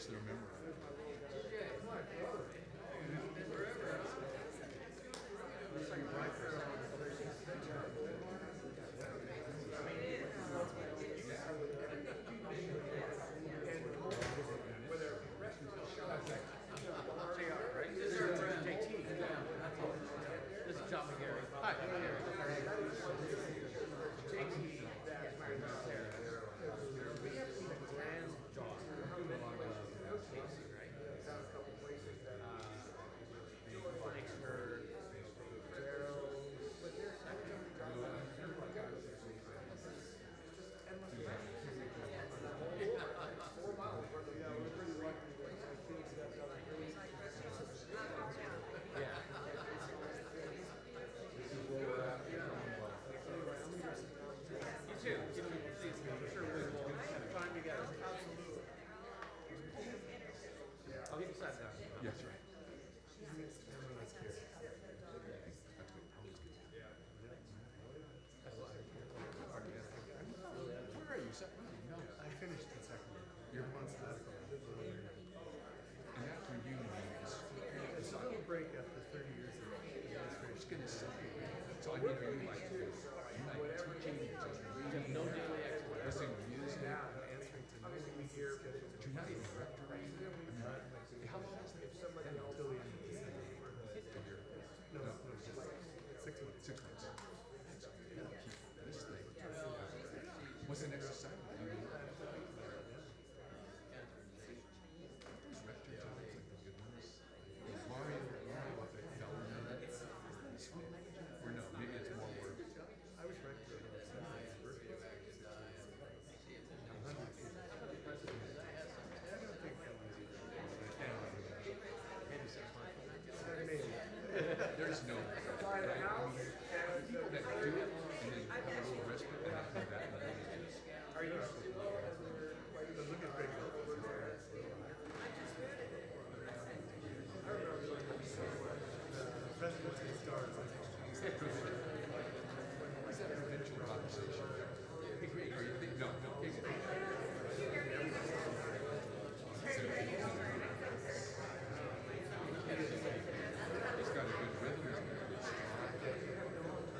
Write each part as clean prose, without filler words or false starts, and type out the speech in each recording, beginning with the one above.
just their memory. Hi, JT, that's my granddaughter of Casey, right? Thanks for Gerald. Yeah. You too. I'm sure we will have time together. I'll get inside now. Yes, right. Where are you? No, I finished in second year. you're On sabbatical. and after you means It's a little break after 30 years of administration. gonna say. So I mean, are you like teaching, just reading, No daily activity. listening to music? Answering to no here, But you're not even rectoring. I mean, how long is that? until the end of December. No, just 6 months. 6 months. Keep this thing. What's the next assignment? I mean, those rector jobs, like the good ones. Mario, what they fell in or no, maybe it's more work. I was rector of Cecilia's birthday. There's no right? I mean, people that do it and then have a little respite and then come back and then Are you? But look at Greg. Presidents and stars. is that provincial conversation? Or you think, no, it's got a good rhythm, it's got a good stride.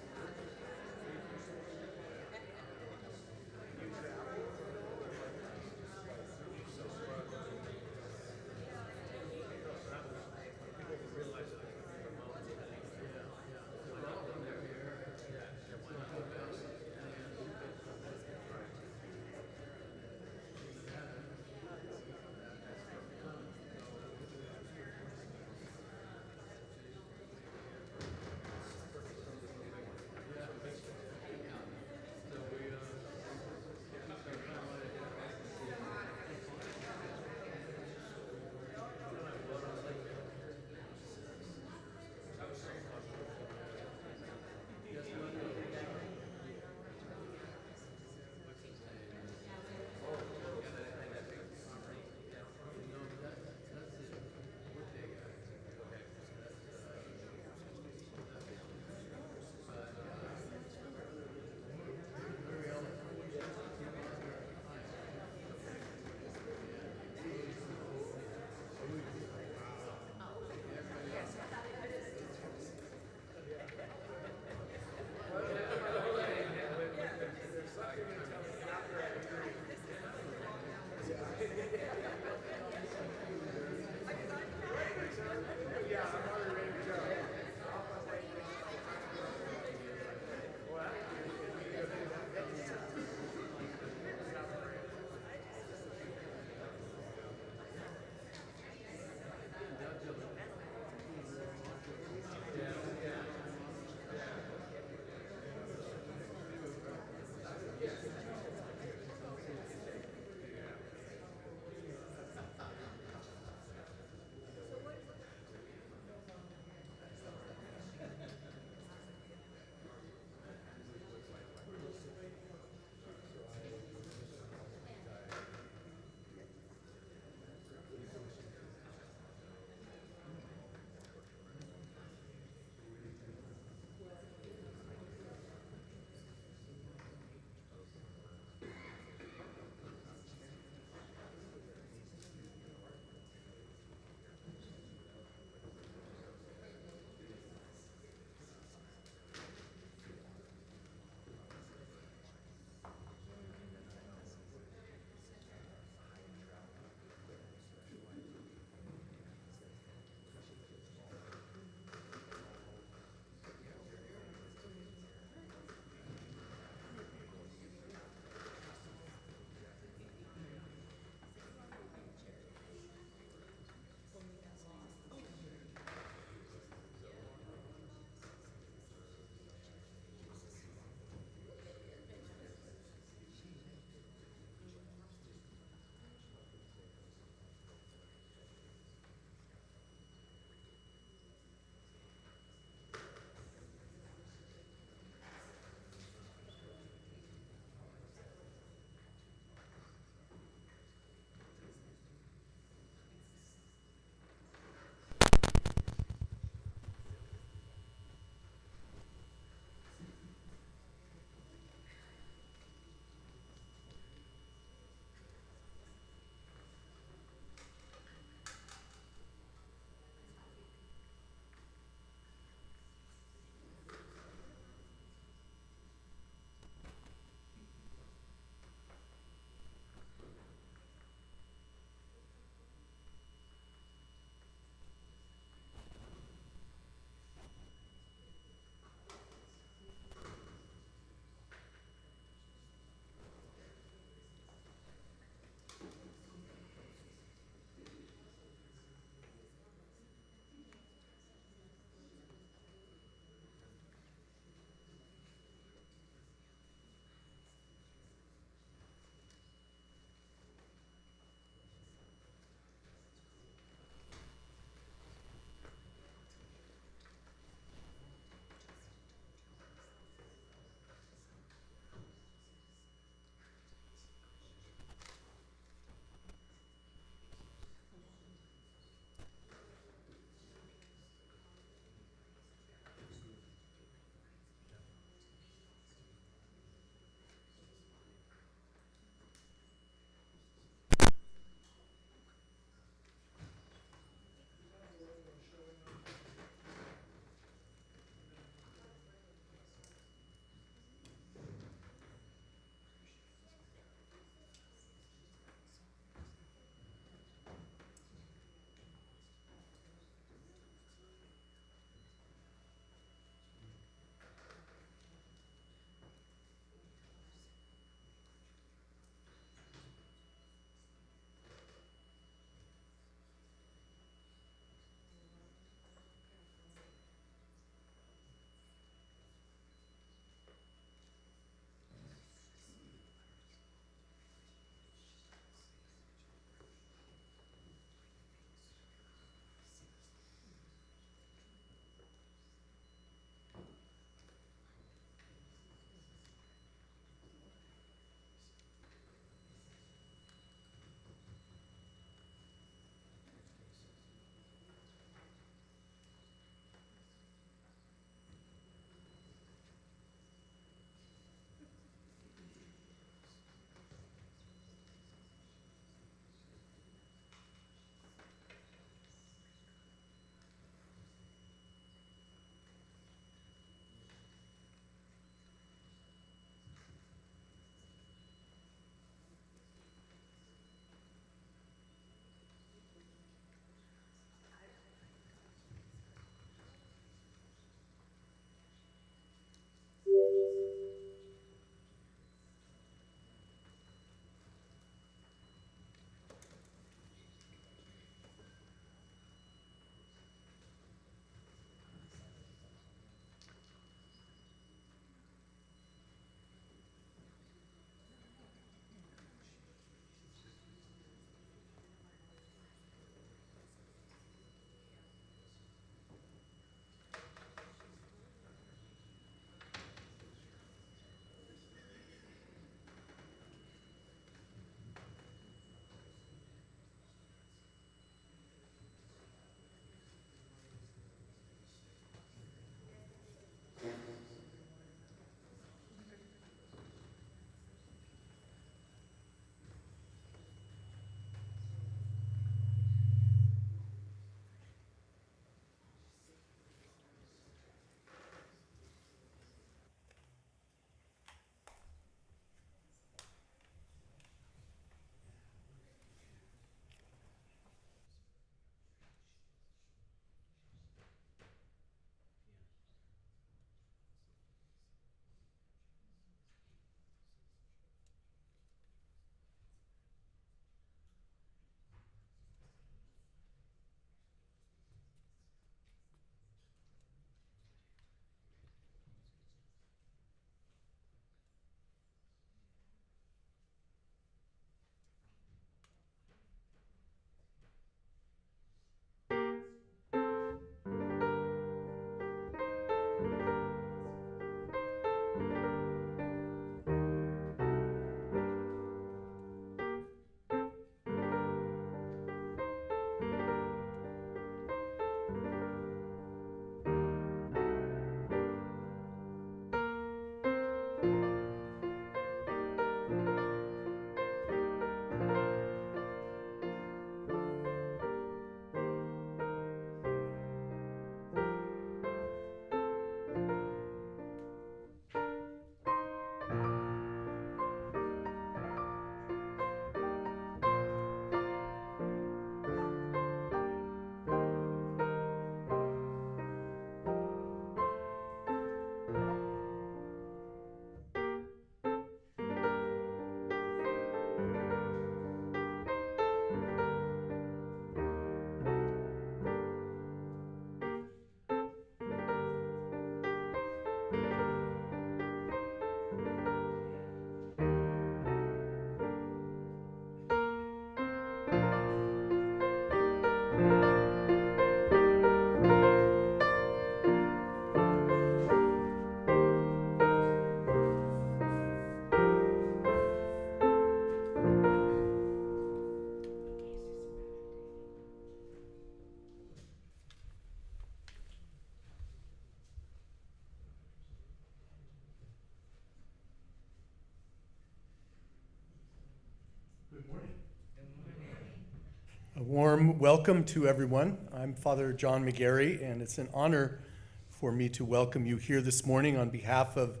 warm welcome to everyone. I'm Father John McGarry, and it's an honor for me to welcome you here this morning on behalf of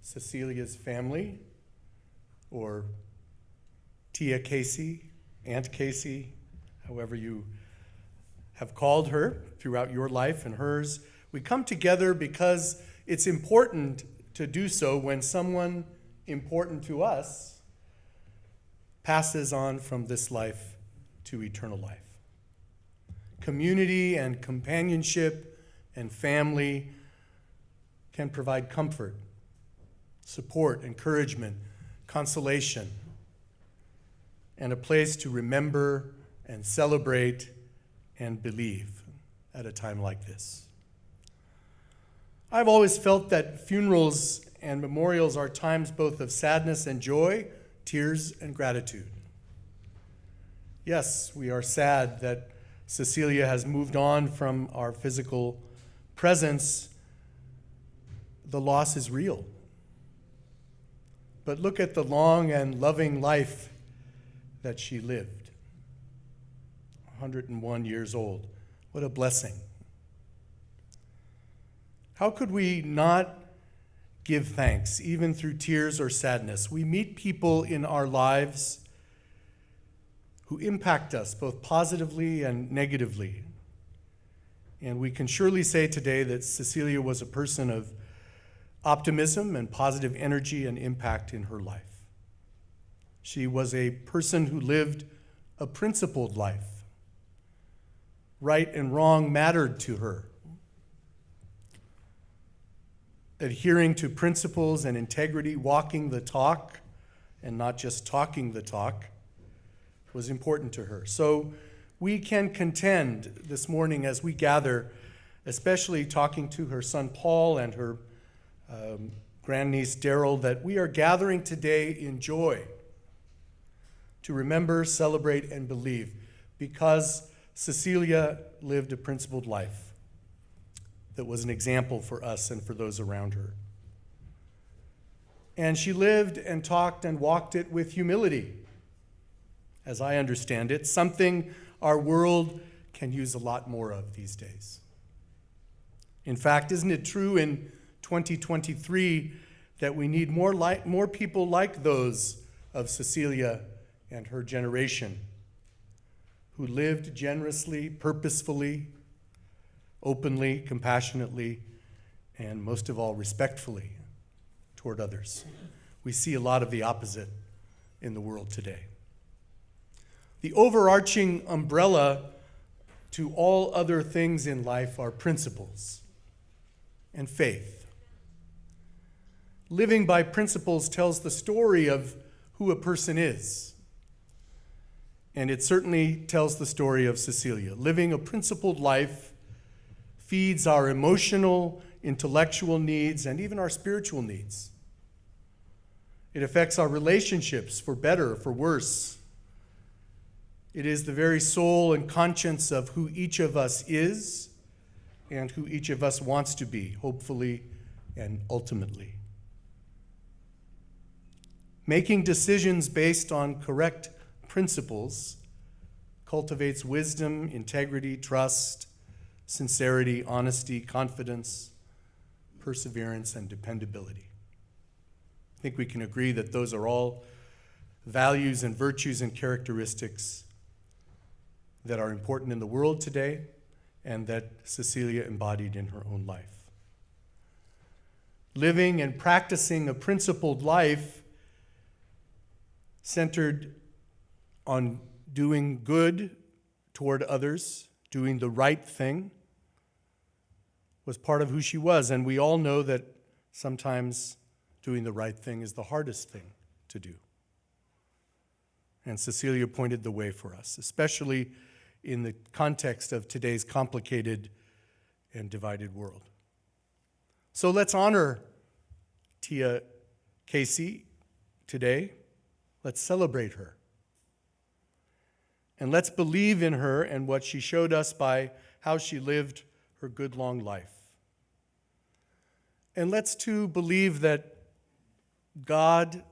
Cecilia's family, or Tia Casey, Aunt Casey, however you have called her throughout your life and hers. We come together because it's important to do so when someone important to us passes on from this life to eternal life. Community and companionship and family can provide comfort, support, encouragement, consolation, and a place to remember and celebrate and believe at a time like this. I've always felt that funerals and memorials are times both of sadness and joy, tears and gratitude. Yes, we are sad that Cecilia has moved on from our physical presence. The loss is real. But look at the long and loving life that she lived. 101 years old. What a blessing. How could we not give thanks, even through tears or sadness? We meet people in our lives who impact us both positively and negatively. And we can surely say today that Cecilia was a person of optimism and positive energy and impact in her life. She was a person who lived a principled life. Right and wrong mattered to her. Adhering to principles and integrity, walking the talk, and not just talking the talk, was important to her. So we can contend this morning as we gather, especially talking to her son Paul and her grandniece Daryl, that we are gathering today in joy to remember, celebrate, and believe, because Cecilia lived a principled life that was an example for us and for those around her. And she lived and talked and walked it with humility, as I understand it, something our world can use a lot more of these days. In fact, isn't it true in 2023 that we need more people like those of Cecilia and her generation, who lived generously, purposefully, openly, compassionately, and most of all, respectfully toward others? We see a lot of the opposite in the world today. The overarching umbrella to all other things in life are principles and faith. Living by principles tells the story of who a person is. And it certainly tells the story of Cecilia. Living a principled life feeds our emotional, intellectual needs, and even our spiritual needs. It affects our relationships for better or for worse. It is the very soul and conscience of who each of us is and who each of us wants to be, hopefully and ultimately. Making decisions based on correct principles cultivates wisdom, integrity, trust, sincerity, honesty, confidence, perseverance, and dependability. I think we can agree that those are all values and virtues and characteristics that are important in the world today and that Cecilia embodied in her own life. Living and practicing a principled life centered on doing good toward others, doing the right thing, was part of who she was. And we all know that sometimes doing the right thing is the hardest thing to do. And Cecilia pointed the way for us, especially in the context of today's complicated and divided world. So let's honor Tia Casey today. Let's celebrate her. And let's believe in her and what she showed us by how she lived her good long life. And let's too believe that God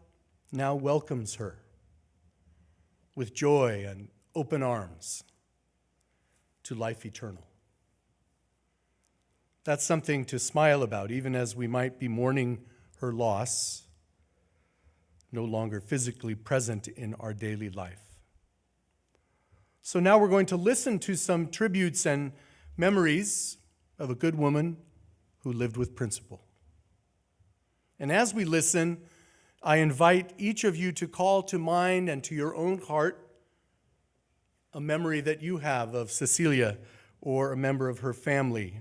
now welcomes her with joy and open arms. to life eternal. That's something to smile about, even as we might be mourning her loss, no longer physically present in our daily life. So now we're going to listen to some tributes and memories of a good woman who lived with principle. And as we listen, I invite each of you to call to mind and to your own heart a memory that you have of Cecilia or a member of her family,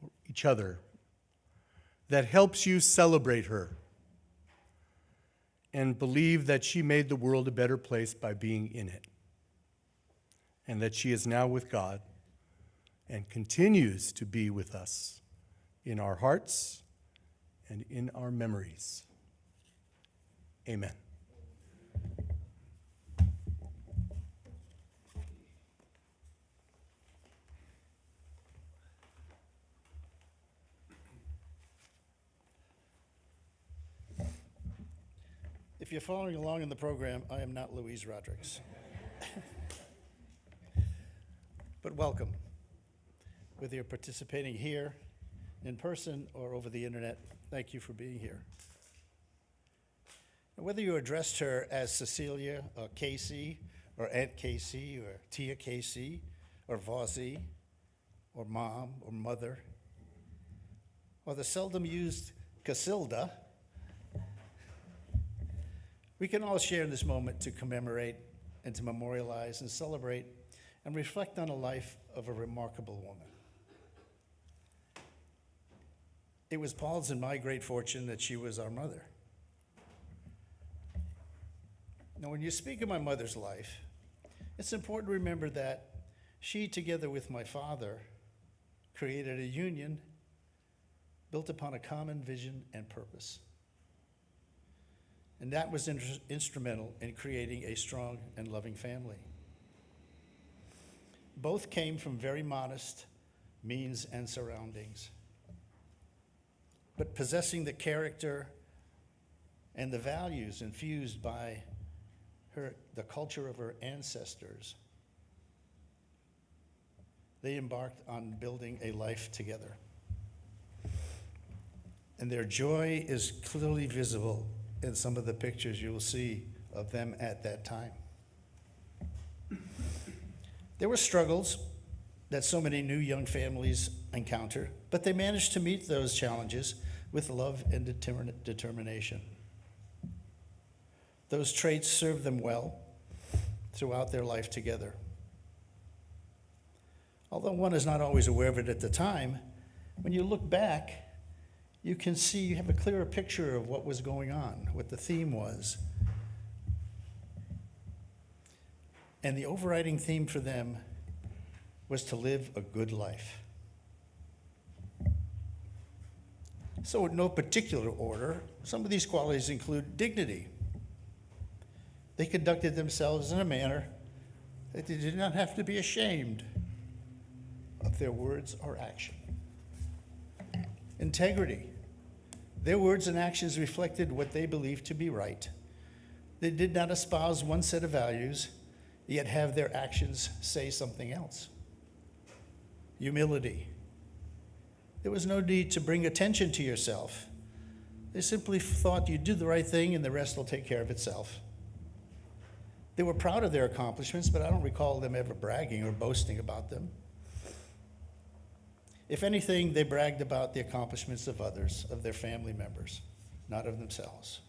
or each other, that helps you celebrate her and believe that she made the world a better place by being in it, and that she is now with God and continues to be with us in our hearts and in our memories. Amen. If you're following along in the program, I am not Louise Rodriguez. But welcome. Whether you're participating here in person or over the internet, thank you for being here. And whether you addressed her as Cecilia or Casey or Aunt Casey or Tia Casey or Vossie or Mom or Mother or the seldom used Casilda, we can all share in this moment to commemorate and to memorialize and celebrate and reflect on the life of a remarkable woman. It was Paul's and my great fortune that she was our mother. Now, when you speak of my mother's life, it's important to remember that she, together with my father, created a union built upon a common vision and purpose. And that was instrumental in creating a strong and loving family. Both came from very modest means and surroundings, but possessing the character and the values infused by the culture of her ancestors, they embarked on building a life together. And their joy is clearly visible in some of the pictures you will see of them at that time. There were struggles that so many new young families encounter, but they managed to meet those challenges with love and determination. Those traits served them well throughout their life together. Although one is not always aware of it at the time, when you look back, you can see, you have a clearer picture of what was going on, what the theme was. And the overriding theme for them was to live a good life. So in no particular order, some of these qualities include dignity. They conducted themselves in a manner that they did not have to be ashamed of their words or action. Integrity. Their words and actions reflected what they believed to be right. They did not espouse one set of values, yet have their actions say something else. Humility. There was no need to bring attention to yourself. They simply thought you do the right thing and the rest will take care of itself. They were proud of their accomplishments, but I don't recall them ever bragging or boasting about them. If anything, they bragged about the accomplishments of others, of their family members, not of themselves.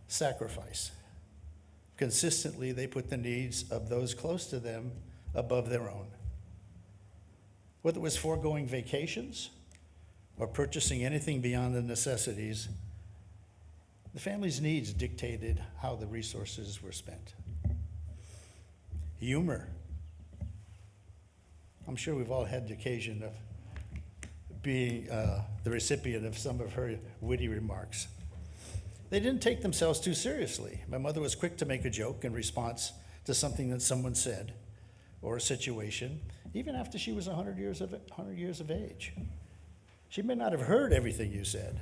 Sacrifice. Consistently, they put the needs of those close to them above their own. Whether it was foregoing vacations or purchasing anything beyond the necessities, the family's needs dictated how the resources were spent. Humor. I'm sure we've all had the occasion of being the recipient of some of her witty remarks. They didn't take themselves too seriously. My mother was quick to make a joke in response to something that someone said or a situation, even after she was 100 years of age. She may not have heard everything you said,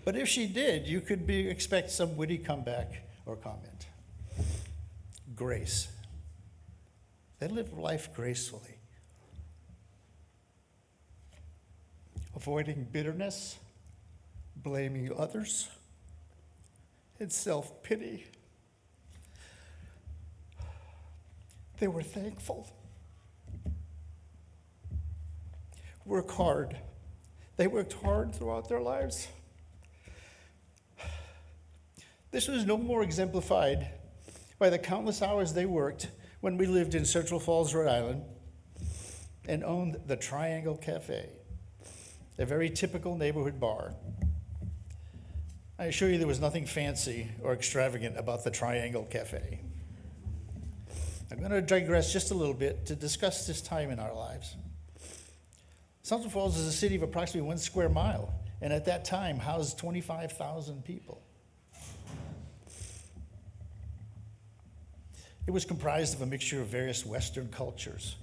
but if she did, you could expect some witty comeback or comment. Grace. They lived life gracefully, avoiding bitterness, blaming others, and self-pity. They were thankful. Work hard. They worked hard throughout their lives. This was no more exemplified by the countless hours they worked when we lived in Central Falls, Rhode Island, and owned the Triangle Cafe, a very typical neighborhood bar. I assure you there was nothing fancy or extravagant about the Triangle Cafe. I'm going to digress just a little bit to discuss this time in our lives. Central Falls is a city of approximately 1 square mile, and at that time housed 25,000 people. It was comprised of a mixture of various Western cultures,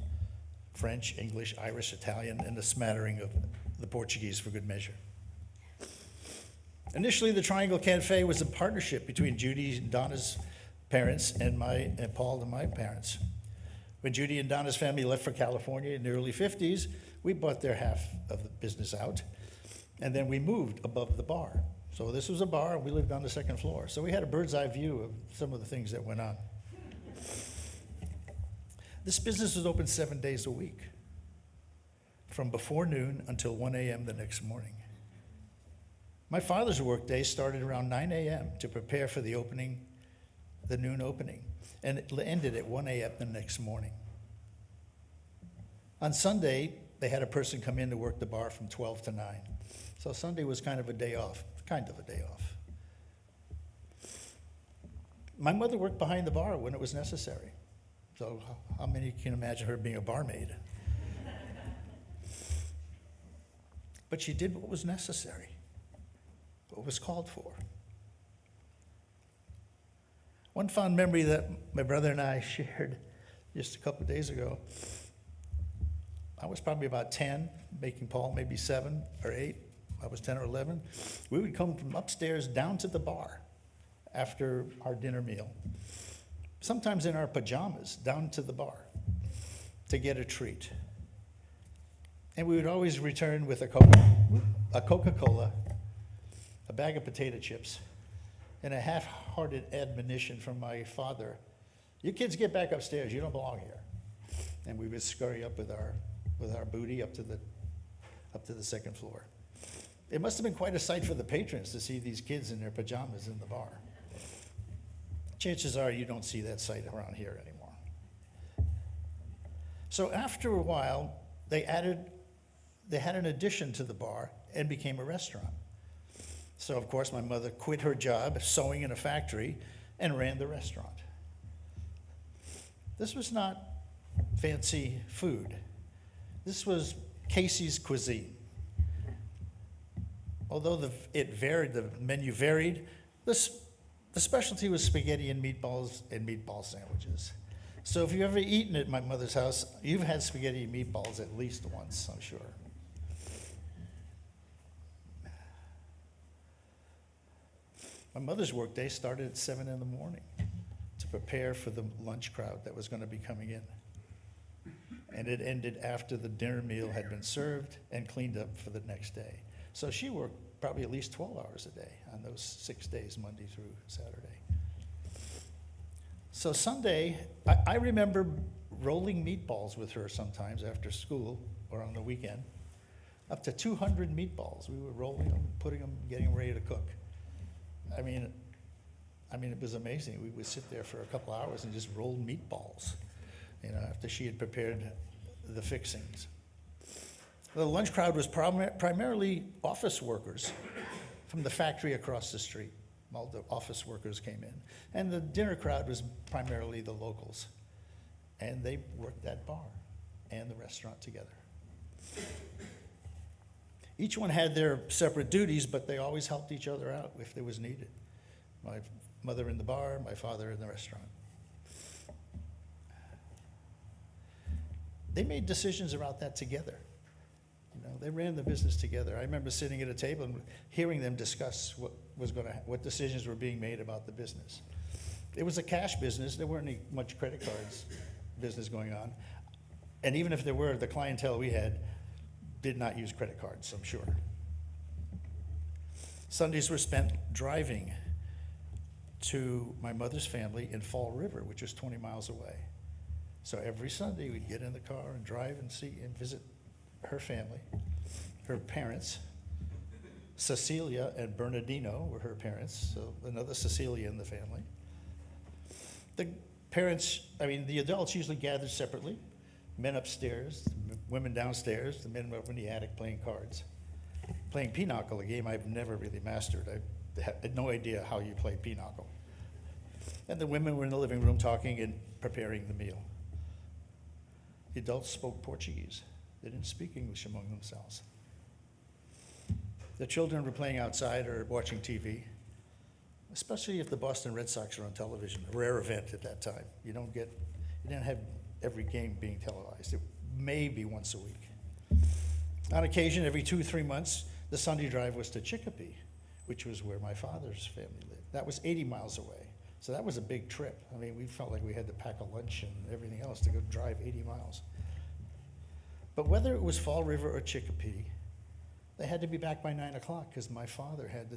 French, English, Irish, Italian, and a smattering of the Portuguese for good measure. Initially, the Triangle Cafe was a partnership between Judy and Donna's parents and Paul and my parents. When Judy and Donna's family left for California in the early 50s, we bought their half of the business out, and then we moved above the bar. So this was a bar, and we lived on the second floor. So we had a bird's eye view of some of the things that went on. This business was open 7 days a week, from before noon until 1 a.m. the next morning. My father's workday started around 9 a.m. to prepare for the noon opening, and it ended at 1 a.m. the next morning. On Sunday, they had a person come in to work the bar from 12 to 9. So Sunday was kind of a day off. My mother worked behind the bar when it was necessary. So how many can imagine her being a barmaid? But she did what was necessary, what was called for. One fond memory that my brother and I shared just a couple of days ago, I was probably about 10, making Paul maybe 7 or 8. I was 10 or 11. We would come from upstairs down to the bar after our dinner meal, sometimes in our pajamas, down to the bar to get a treat. And we would always return with a Coca-Cola, a bag of potato chips, and a half-hearted admonition from my father, "You kids get back upstairs, you don't belong here." And we would scurry up with our booty up to the second floor. It must have been quite a sight for the patrons to see these kids in their pajamas in the bar. Chances are you don't see that sight around here anymore. So after a while, they had an addition to the bar and became a restaurant. So of course my mother quit her job sewing in a factory and ran the restaurant. This was not fancy food. This was Casey's cuisine. Although the menu varied, the specialty was spaghetti and meatballs and meatball sandwiches. So if you've ever eaten at my mother's house, you've had spaghetti and meatballs at least once, I'm sure. My mother's workday started at 7 in the morning to prepare for the lunch crowd that was going to be coming in. And it ended after the dinner meal had been served and cleaned up for the next day. So she worked probably at least 12 hours a day on those 6 days, Monday through Saturday. So Sunday, I remember rolling meatballs with her sometimes after school or on the weekend. Up to 200 meatballs. We were rolling them, putting them, getting them ready to cook. I mean, it was amazing. We would sit there for a couple hours and just roll meatballs, after she had prepared the fixings. The lunch crowd was primarily office workers from the factory across the street. All the office workers came in. And the dinner crowd was primarily the locals. And they worked that bar and the restaurant together. Each one had their separate duties, but they always helped each other out if there was needed. My mother in the bar, my father in the restaurant. They made decisions about that together. They ran the business together. I remember sitting at a table and hearing them discuss what decisions were being made about the business. It was a cash business. There weren't much credit cards business going on. And even if there were, the clientele we had did not use credit cards, I'm sure. Sundays were spent driving to my mother's family in Fall River, which was 20 miles away. So every Sunday we'd get in the car and drive and see and visit her family, her parents. Cecilia and Bernardino were her parents, so another Cecilia in the family. The parents, the adults usually gathered separately, men upstairs, women downstairs, the men were up in the attic playing cards. Playing pinochle, a game I've never really mastered. I had no idea how you played pinochle. And the women were in the living room talking and preparing the meal. The adults spoke Portuguese. They didn't speak English among themselves. The children were playing outside or watching TV, especially if the Boston Red Sox were on television, a rare event at that time. You didn't have every game being televised. It may be once a week. On occasion, every 2 or 3 months, the Sunday drive was to Chicopee, which was where my father's family lived. That was 80 miles away. So that was a big trip. We felt like we had to pack a lunch and everything else to go drive 80 miles. But whether it was Fall River or Chicopee, they had to be back by 9 o'clock because my father had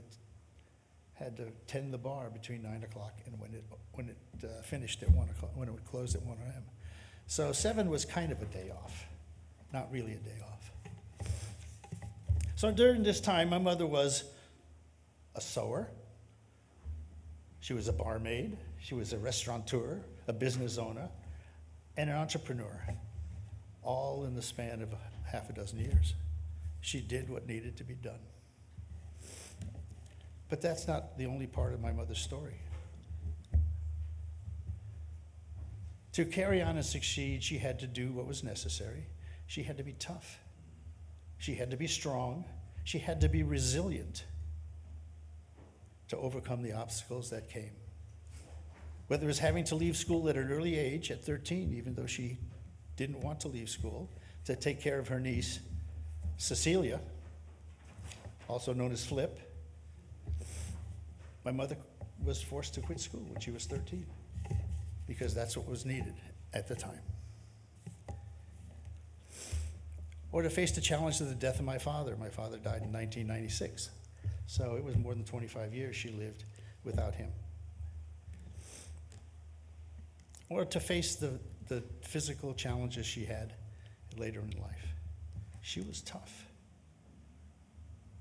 to tend the bar between 9 o'clock and when it finished at 1 o'clock, when it would close at 1 a.m. So 7 was kind of a day off, not really a day off. So during this time, my mother was a sewer. She was a barmaid. She was a restaurateur, a business owner, and an entrepreneur, all in the span of half a dozen years. She did what needed to be done. But that's not the only part of my mother's story. To carry on and succeed, she had to do what was necessary. She had to be tough. She had to be strong. She had to be resilient to overcome the obstacles that came. Whether it was having to leave school at an early age, at 13, even though she didn't want to leave school, to take care of her niece, Cecilia, also known as Flip. My mother was forced to quit school when she was 13 because that's what was needed at the time. Or to face the challenge of the death of my father. My father died in 1996, so it was more than 25 years she lived without him. Or to face the physical challenges she had later in life. She was tough.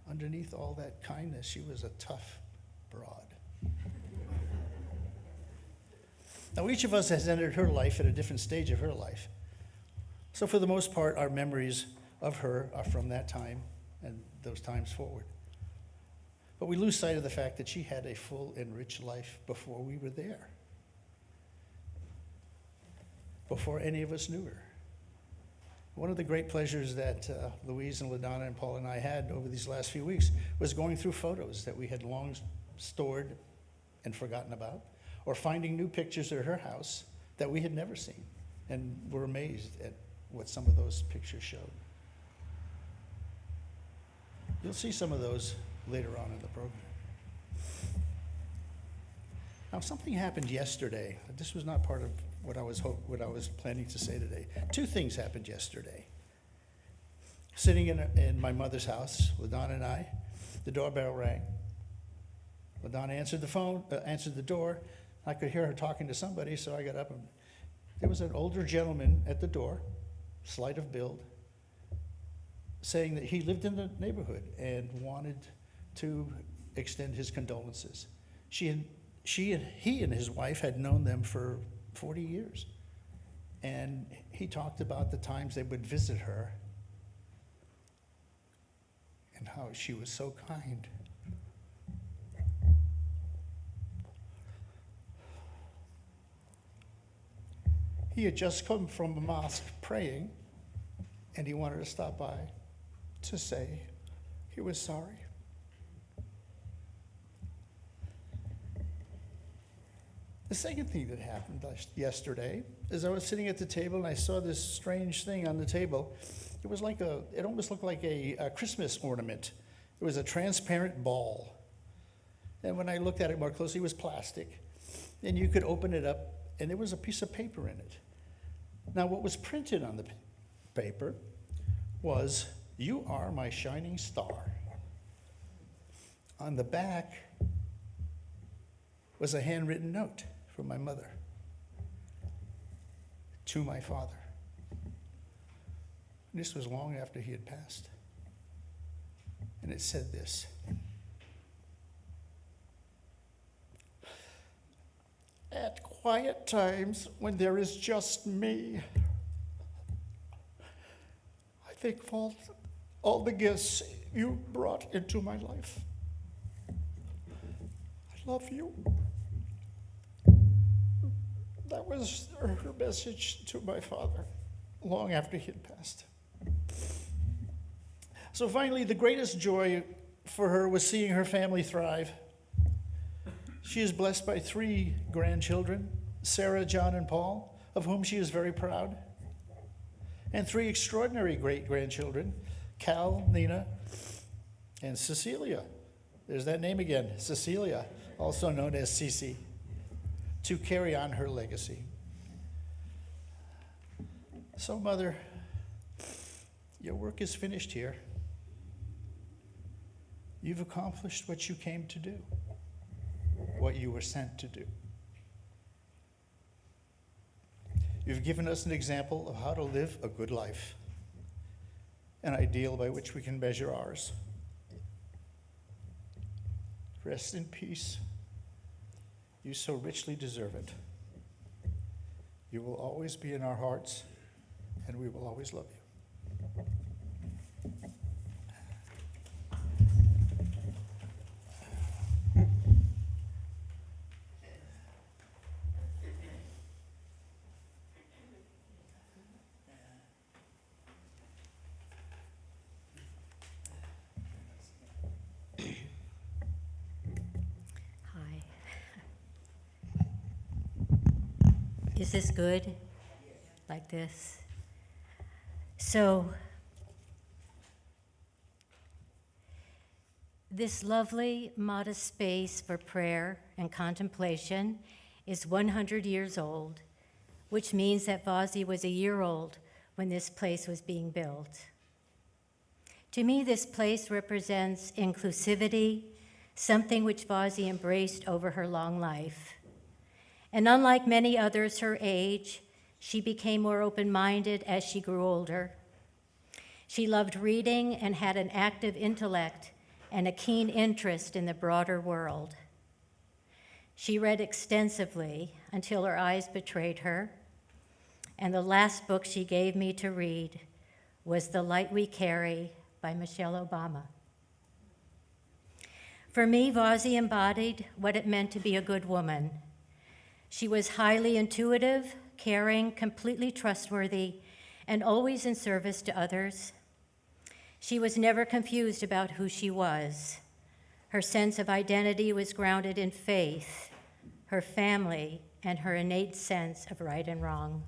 Underneath all that kindness, she was a tough broad. Now, each of us has entered her life at a different stage of her life. So for the most part, our memories of her are from that time and those times forward. But we lose sight of the fact that she had a full and rich life before we were there, before any of us knew her. One of the great pleasures that Louise and LaDonna and Paul and I had over these last few weeks was going through photos that we had long stored and forgotten about, or finding new pictures of her house that we had never seen and were amazed at what some of those pictures showed. You'll see some of those later on in the program. Now, something happened yesterday. This was not part of what I was planning to say today. 2 things happened yesterday. Sitting in my mother's house, LaDonna and I, the doorbell rang. LaDonna answered the door. I could hear her talking to somebody, so I got up, and there was an older gentleman at the door, slight of build, saying that he lived in the neighborhood and wanted to extend his condolences. He and his wife had known them for 40 years. And he talked about the times they would visit her and how she was so kind. He had just come from a mosque praying, and he wanted to stop by to say he was sorry. The second thing that happened yesterday is I was sitting at the table and I saw this strange thing on the table. It almost looked like a Christmas ornament. It was a transparent ball. And when I looked at it more closely, it was plastic. And you could open it up, and there was a piece of paper in it. Now, what was printed on the paper was, "You are my shining star." On the back was a handwritten note from my mother to my father. This was long after he had passed. And it said this: "At quiet times when there is just me, I think of all the gifts you brought into my life. I love you." That was her message to my father long after he had passed. So finally, the greatest joy for her was seeing her family thrive. She is blessed by 3 grandchildren, Sarah, John, and Paul, of whom she is very proud, and 3 extraordinary great-grandchildren, Cal, Nina, and Cecilia. There's that name again, Cecilia, also known as Cece, to carry on her legacy. So, Mother, your work is finished here. You've accomplished what you came to do, what you were sent to do. You've given us an example of how to live a good life, an ideal by which we can measure ours. Rest in peace. You so richly deserve it. You will always be in our hearts, and we will always love you. Hi. Is this good? Like this? So, this lovely, modest space for prayer and contemplation is 100 years old, which means that Vazi was a year old when this place was being built. To me, this place represents inclusivity, something which Vazi embraced over her long life. And unlike many others her age, she became more open-minded as she grew older. She loved reading and had an active intellect and a keen interest in the broader world. She read extensively until her eyes betrayed her, and the last book she gave me to read was The Light We Carry by Michelle Obama. For me, Vazi embodied what it meant to be a good woman. She was highly intuitive, caring, completely trustworthy, and always in service to others. She was never confused about who she was. Her sense of identity was grounded in faith, her family, and her innate sense of right and wrong.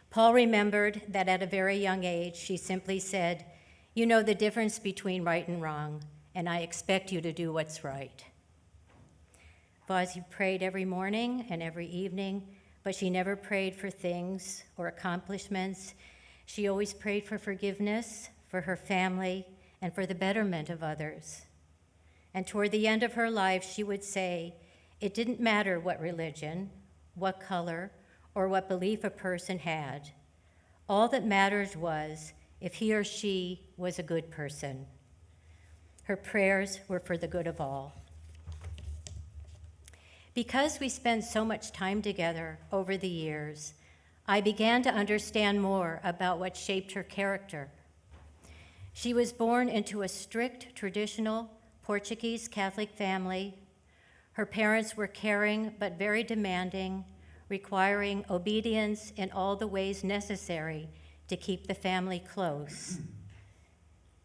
Paul remembered that at a very young age, she simply said, "You know the difference between right and wrong, and I expect you to do what's right." Vazi prayed every morning and every evening, but she never prayed for things or accomplishments. She always prayed for forgiveness, for her family, and for the betterment of others. And toward the end of her life, she would say, it didn't matter what religion, what color, or what belief a person had. All that mattered was if he or she was a good person. Her prayers were for the good of all. Because we spent so much time together over the years, I began to understand more about what shaped her character. She was born into a strict, traditional Portuguese Catholic family. Her parents were caring but very demanding, requiring obedience in all the ways necessary to keep the family close.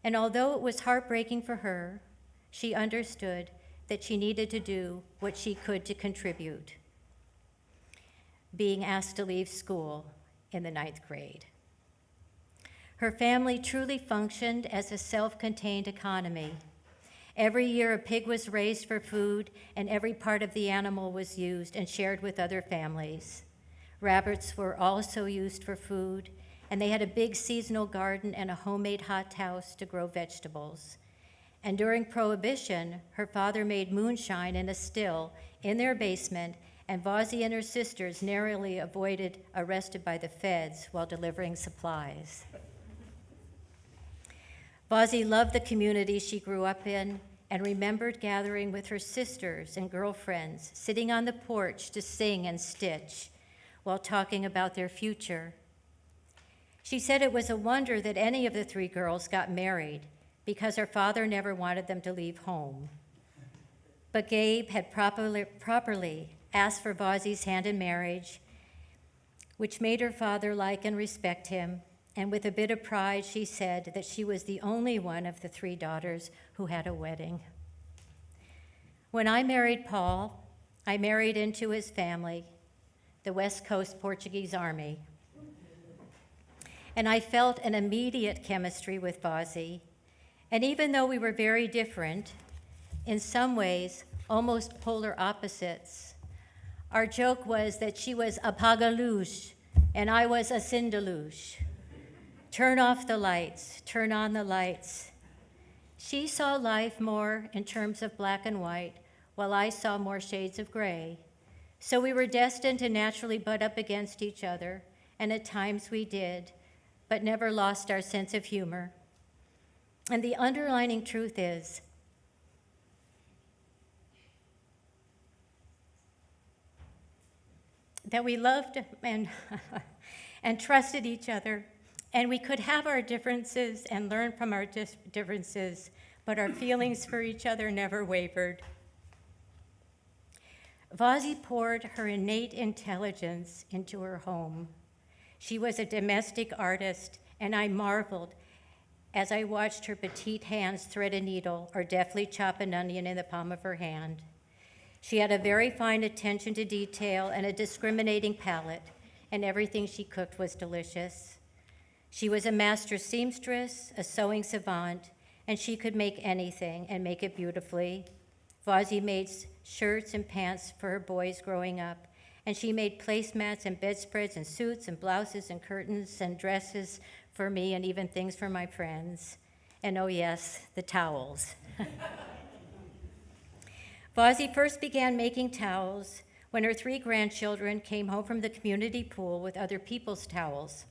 And although it was heartbreaking for her, she understood that she needed to do what she could to contribute, being asked to leave school in the 9th grade. Her family truly functioned as a self-contained economy. Every year, a pig was raised for food, and every part of the animal was used and shared with other families. Rabbits were also used for food, and they had a big seasonal garden and a homemade hothouse to grow vegetables. And during Prohibition, her father made moonshine in a still in their basement, and Vazzy and her sisters narrowly avoided arrested by the feds while delivering supplies. Vazzy loved the community she grew up in and remembered gathering with her sisters and girlfriends, sitting on the porch to sing and stitch while talking about their future. She said it was a wonder that any of the three girls got married because her father never wanted them to leave home. But Gabe had properly asked for Vazzy's hand in marriage, which made her father like and respect him, and with a bit of pride, she said that she was the only one of the three daughters who had a wedding. When I married Paul, I married into his family, the West Coast Portuguese Army. And I felt an immediate chemistry with Vazzy. And even though we were very different, in some ways, almost polar opposites, our joke was that she was a pagalush and I was a cindelush. Turn off the lights, turn on the lights. She saw life more in terms of black and white, while I saw more shades of gray. So we were destined to naturally butt up against each other, and at times we did, but never lost our sense of humor. And the underlining truth is, that we loved and trusted each other, and we could have our differences and learn from our differences, but our feelings for each other never wavered. Vazzy poured her innate intelligence into her home. She was a domestic artist, and I marveled as I watched her petite hands thread a needle or deftly chop an onion in the palm of her hand. She had a very fine attention to detail and a discriminating palate, and everything she cooked was delicious. She was a master seamstress, a sewing savant, and she could make anything and make it beautifully. Vazzy made shirts and pants for her boys growing up, and she made placemats and bedspreads and suits and blouses and curtains and dresses for me and even things for my friends. And oh yes, the towels. Vazzy first began making towels when her 3 grandchildren came home from the community pool with other people's towels.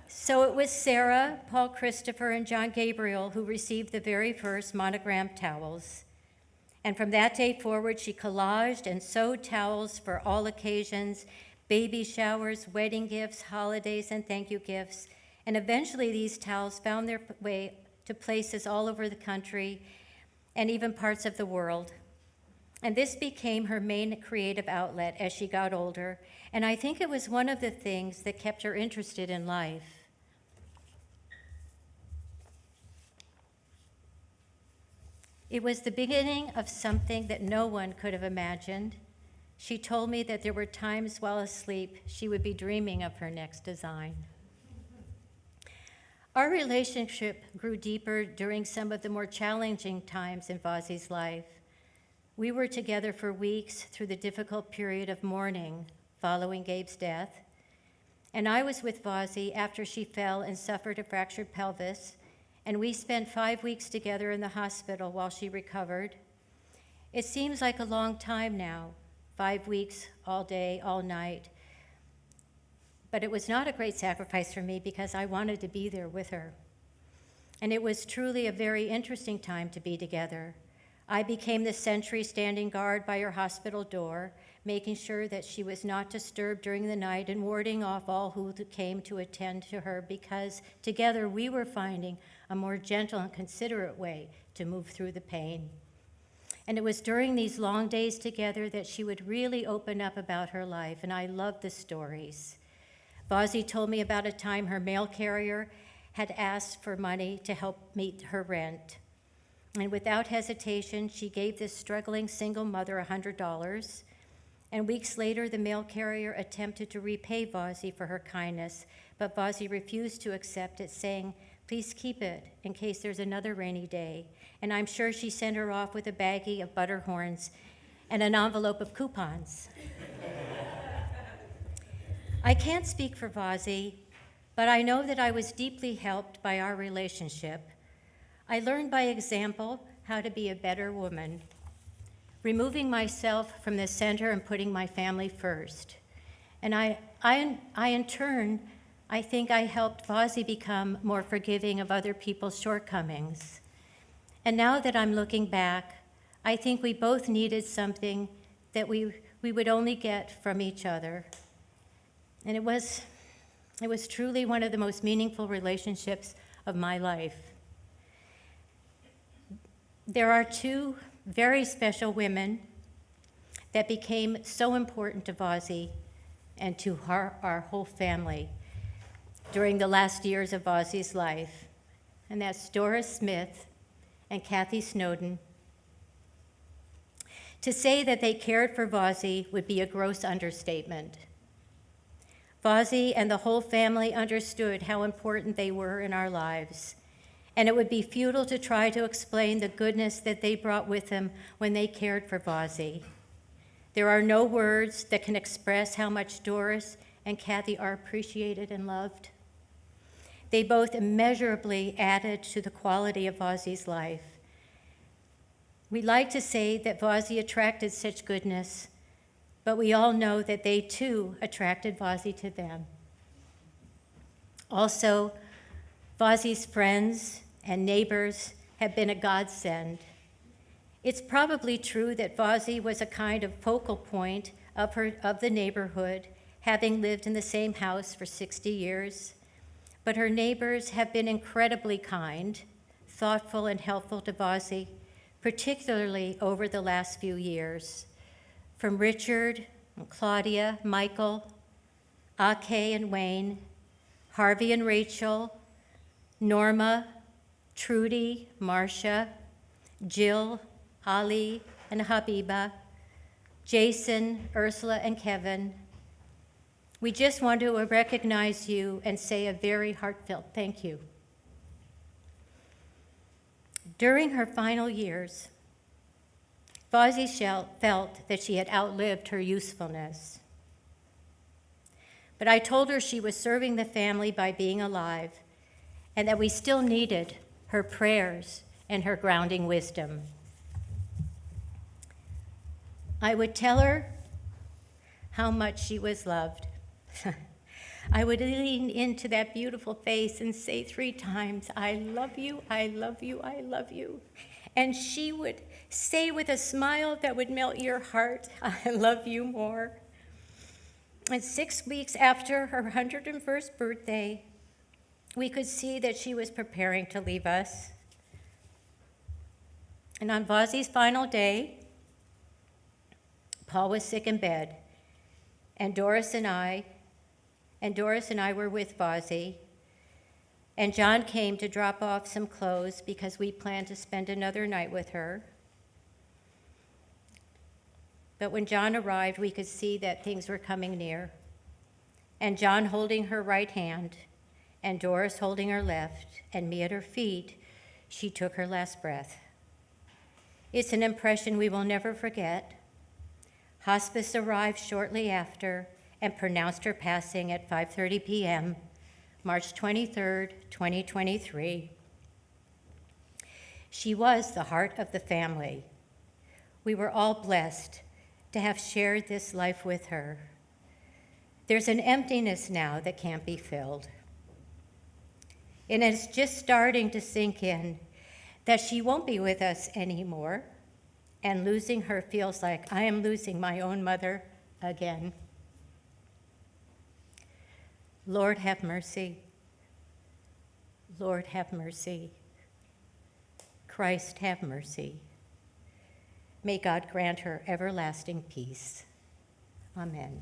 So it was Sarah, Paul Christopher, and John Gabriel who received the very first monogrammed towels. And from that day forward, she collaged and sewed towels for all occasions, baby showers, wedding gifts, holidays, and thank you gifts. And eventually these towels found their way to places all over the country and even parts of the world. And this became her main creative outlet as she got older, and I think it was one of the things that kept her interested in life. It was the beginning of something that no one could have imagined. She told me that there were times while asleep she would be dreaming of her next design. Our relationship grew deeper during some of the more challenging times in Vazzy's life. We were together for weeks through the difficult period of mourning following Gabe's death, and I was with Vazzy after she fell and suffered a fractured pelvis, and we spent 5 weeks together in the hospital while she recovered. It seems like a long time now, 5 weeks, all day, all night, but it was not a great sacrifice for me because I wanted to be there with her. And it was truly a very interesting time to be together. I became the sentry standing guard by her hospital door, making sure that she was not disturbed during the night and warding off all who came to attend to her, because together we were finding a more gentle and considerate way to move through the pain. And it was during these long days together that she would really open up about her life, and I loved the stories. Vazzy told me about a time her mail carrier had asked for money to help meet her rent. And without hesitation, she gave this struggling single mother $100. And weeks later, the mail carrier attempted to repay Vazzy for her kindness, but Vazzy refused to accept it, saying, "Please keep it in case there's another rainy day." And I'm sure she sent her off with a baggie of butterhorns and an envelope of coupons. I can't speak for Vazi, but I know that I was deeply helped by our relationship. I learned by example how to be a better woman, removing myself from the center and putting my family first. And I in turn, I think I helped Vazi become more forgiving of other people's shortcomings. And now that I'm looking back, I think we both needed something that we would only get from each other. And it was truly one of the most meaningful relationships of my life. There are two very special women that became so important to Vazi and to our whole family during the last years of Vazi's life, and that's Doris Smith and Kathy Snowden. To say that they cared for Vazi would be a gross understatement. Vazi and the whole family understood how important they were in our lives, and it would be futile to try to explain the goodness that they brought with them when they cared for Vazi. There are no words that can express how much Doris and Kathy are appreciated and loved. They both immeasurably added to the quality of Vazi's life. We like to say that Vazi attracted such goodness, but we all know that they too attracted Vazi to them. Also, Vazi's friends and neighbors have been a godsend. It's probably true that Vazi was a kind of focal point of the neighborhood, having lived in the same house for 60 years. But her neighbors have been incredibly kind, thoughtful, and helpful to Vazi, particularly over the last few years. From Richard, and Claudia, Michael, Ake and Wayne, Harvey and Rachel, Norma, Trudy, Marcia, Jill, Ali, and Habiba, Jason, Ursula, and Kevin. We just want to recognize you and say a very heartfelt thank you. During her final years, Vazi felt that she had outlived her usefulness. But I told her she was serving the family by being alive, and that we still needed her prayers and her grounding wisdom. I would tell her how much she was loved. I would lean into that beautiful face and say 3 times, "I love you, I love you, I love you." And she would say with a smile that would melt your heart, "I love you more." And 6 weeks after her 101st birthday, we could see that she was preparing to leave us. And on Vazi's final day, Paul was sick in bed, and Doris and I were with Vazi, and John came to drop off some clothes because we planned to spend another night with her. But when John arrived, we could see that things were coming near, and John holding her right hand, and Doris holding her left, and me at her feet, she took her last breath. It's an impression we will never forget. Hospice arrived shortly after and pronounced her passing at 5:30 p.m., March 23rd, 2023. She was the heart of the family. We were all blessed to have shared this life with her. There's an emptiness now that can't be filled. And it's just starting to sink in that she won't be with us anymore, and losing her feels like I am losing my own mother again. Lord, have mercy. Lord, have mercy. Christ, have mercy. May God grant her everlasting peace. Amen.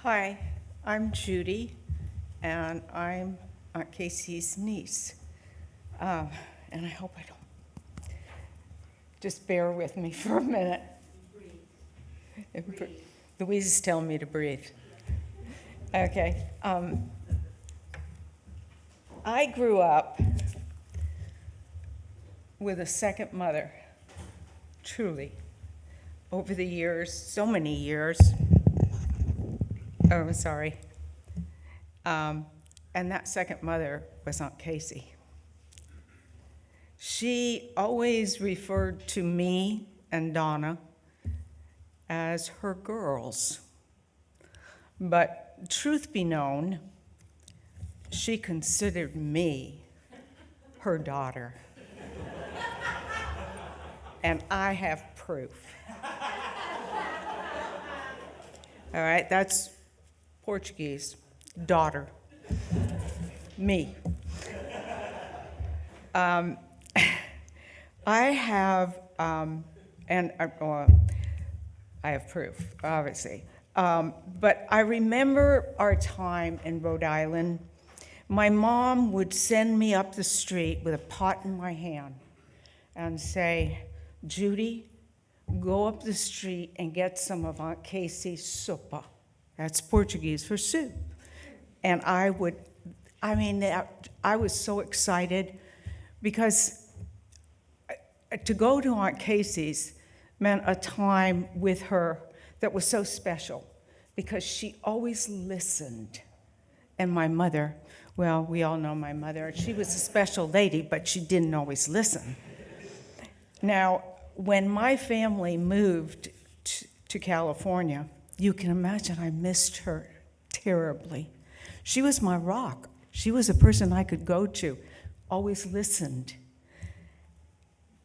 Hi, I'm Judy, and I'm Aunt Casey's niece. And I hope I don't. Just bear with me for a minute. Louise is telling me to breathe. Okay. I grew up with a second mother, truly. Over the years, so many years. Oh, I'm sorry. And that second mother was Aunt Casey. She always referred to me and Donna as her girls. But truth be known, she considered me her daughter. And I have proof. All right, that's Portuguese, daughter, me. I have, and I have proof, obviously. But I remember our time in Rhode Island. My mom would send me up the street with a pot in my hand and say, Judy, go up the street and get some of Aunt Casey's sopa. That's Portuguese for soup. And I was so excited because to go to Aunt Casey's meant a time with her that was so special because she always listened. And my mother, well, we all know my mother. She was a special lady, but she didn't always listen. Now, when my family moved to California, you can imagine I missed her terribly. She was my rock. She was a person I could go to, always listened.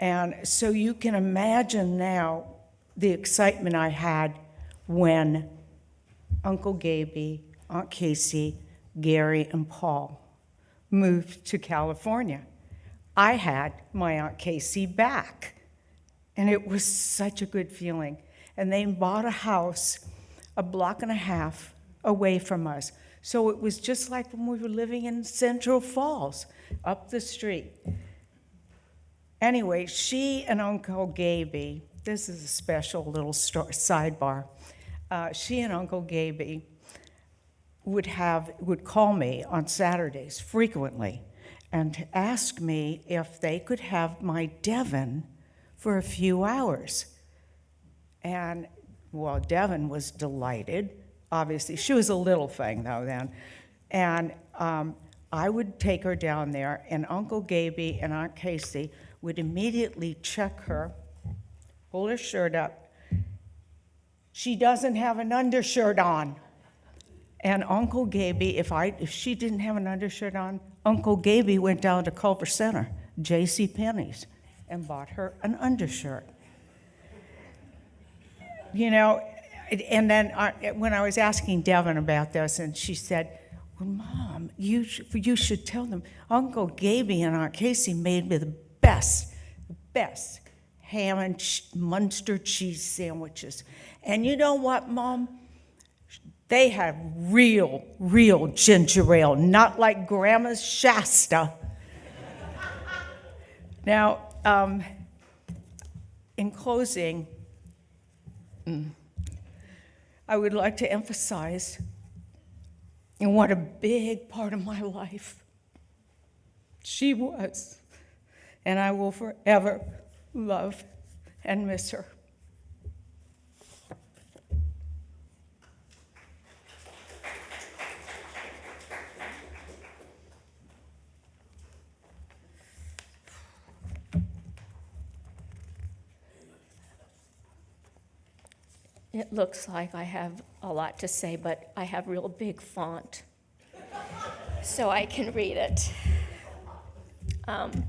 And so you can imagine now the excitement I had when Uncle Gaby, Aunt Casey, Gary, and Paul moved to California. I had my Aunt Casey back, and it was such a good feeling. And they bought a house a block and a half away from us. So it was just like when we were living in Central Falls, up the street. Anyway, she and Uncle Gaby, this is a special little sidebar. She and Uncle Gaby would call me on Saturdays frequently and to ask me if they could have my Devon for a few hours. And, well, Devon was delighted. Obviously, she was a little thing, though, then. And I would take her down there, and Uncle Gaby and Aunt Casey would immediately check her, pull her shirt up. She doesn't have an undershirt on. And Uncle Gaby, if she didn't have an undershirt on, Uncle Gaby went down to Culver Center, J.C. Penney's, and bought her an undershirt. You know, and then when I was asking Devon about this, and she said, well, Mom, you should tell them Uncle Gaby and Aunt Casey made me the best ham and Munster cheese sandwiches. And you know what, Mom? They had real ginger ale, not like Grandma's Shasta. Now, in closing, I would like to emphasize what a big part of my life she was, and I will forever love and miss her. It looks like I have a lot to say, but I have real big font, so I can read it. Aunt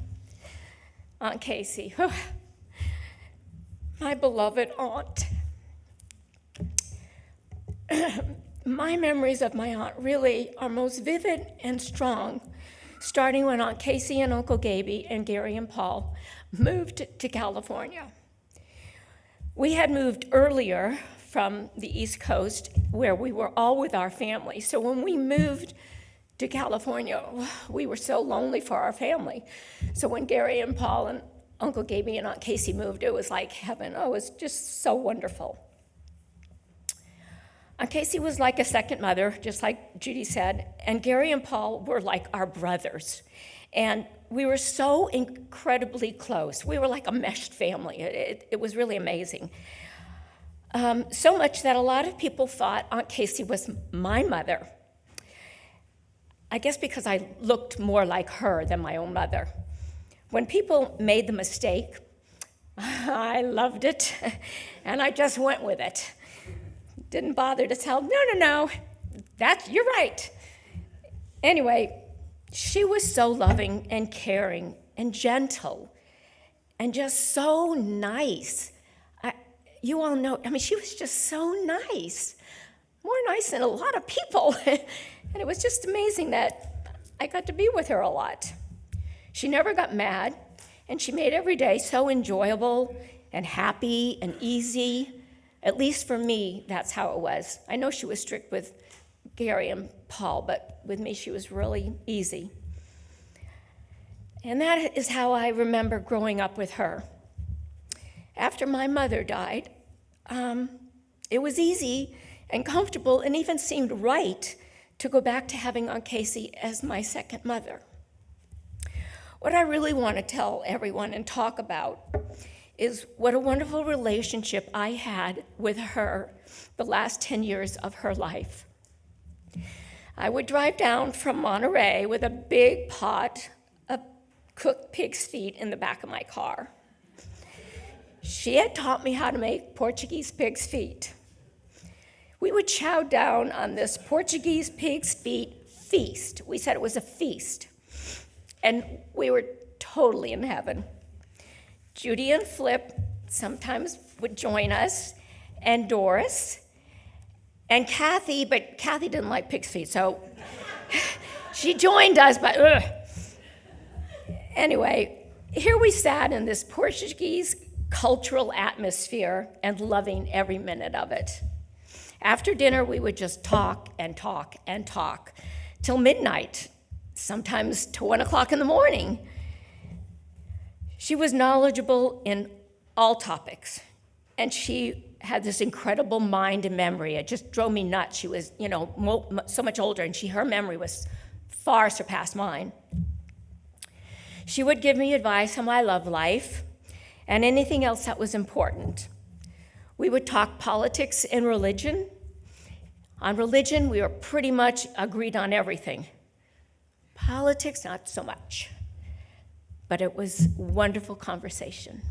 Casey, my beloved aunt. My memories of my aunt really are most vivid and strong, starting when Aunt Casey and Uncle Gaby and Gary and Paul moved to California. We had moved earlier from the East Coast where we were all with our family. So when we moved to California, we were so lonely for our family. So when Gary and Paul and Uncle Gaby and Aunt Casey moved, it was like heaven. Oh, it was just so wonderful. Aunt Casey was like a second mother, just like Judy said, and Gary and Paul were like our brothers. And we were so incredibly close. We were like a meshed family. It was really amazing. So much that a lot of people thought Aunt Casey was my mother. I guess because I looked more like her than my own mother. When people made the mistake, I loved it, and I just went with it. Didn't bother to tell, no, you're right. Anyway, she was so loving and caring and gentle and just so nice. You all know, she was just so nice, more nice than a lot of people. And it was just amazing that I got to be with her a lot. She never got mad, and she made every day so enjoyable and happy and easy. At least for me, that's how it was. I know she was strict with Gary and Paul, but with me, she was really easy. And that is how I remember growing up with her. After my mother died, it was easy and comfortable and even seemed right to go back to having Aunt Casey as my second mother. What I really want to tell everyone and talk about is what a wonderful relationship I had with her the last 10 years of her life. I would drive down from Monterey with a big pot of cooked pig's feet in the back of my car. She had taught me how to make Portuguese pig's feet. We would chow down on this Portuguese pig's feet feast. We said it was a feast. And we were totally in heaven. Judy and Flip sometimes would join us, and Doris, and Kathy, but Kathy didn't like pig's feet, so she joined us, but Anyway, here we sat in this Portuguese cultural atmosphere and loving every minute of it. After dinner, we would just talk and talk and talk till midnight, sometimes to 1 o'clock in the morning. She was knowledgeable in all topics, and she had this incredible mind and memory. It just drove me nuts. She was, so much older, and her memory was far surpassed mine. She would give me advice on my love life and anything else that was important. We would talk politics and religion. On religion, we were pretty much agreed on everything. Politics, not so much. But it was wonderful conversation.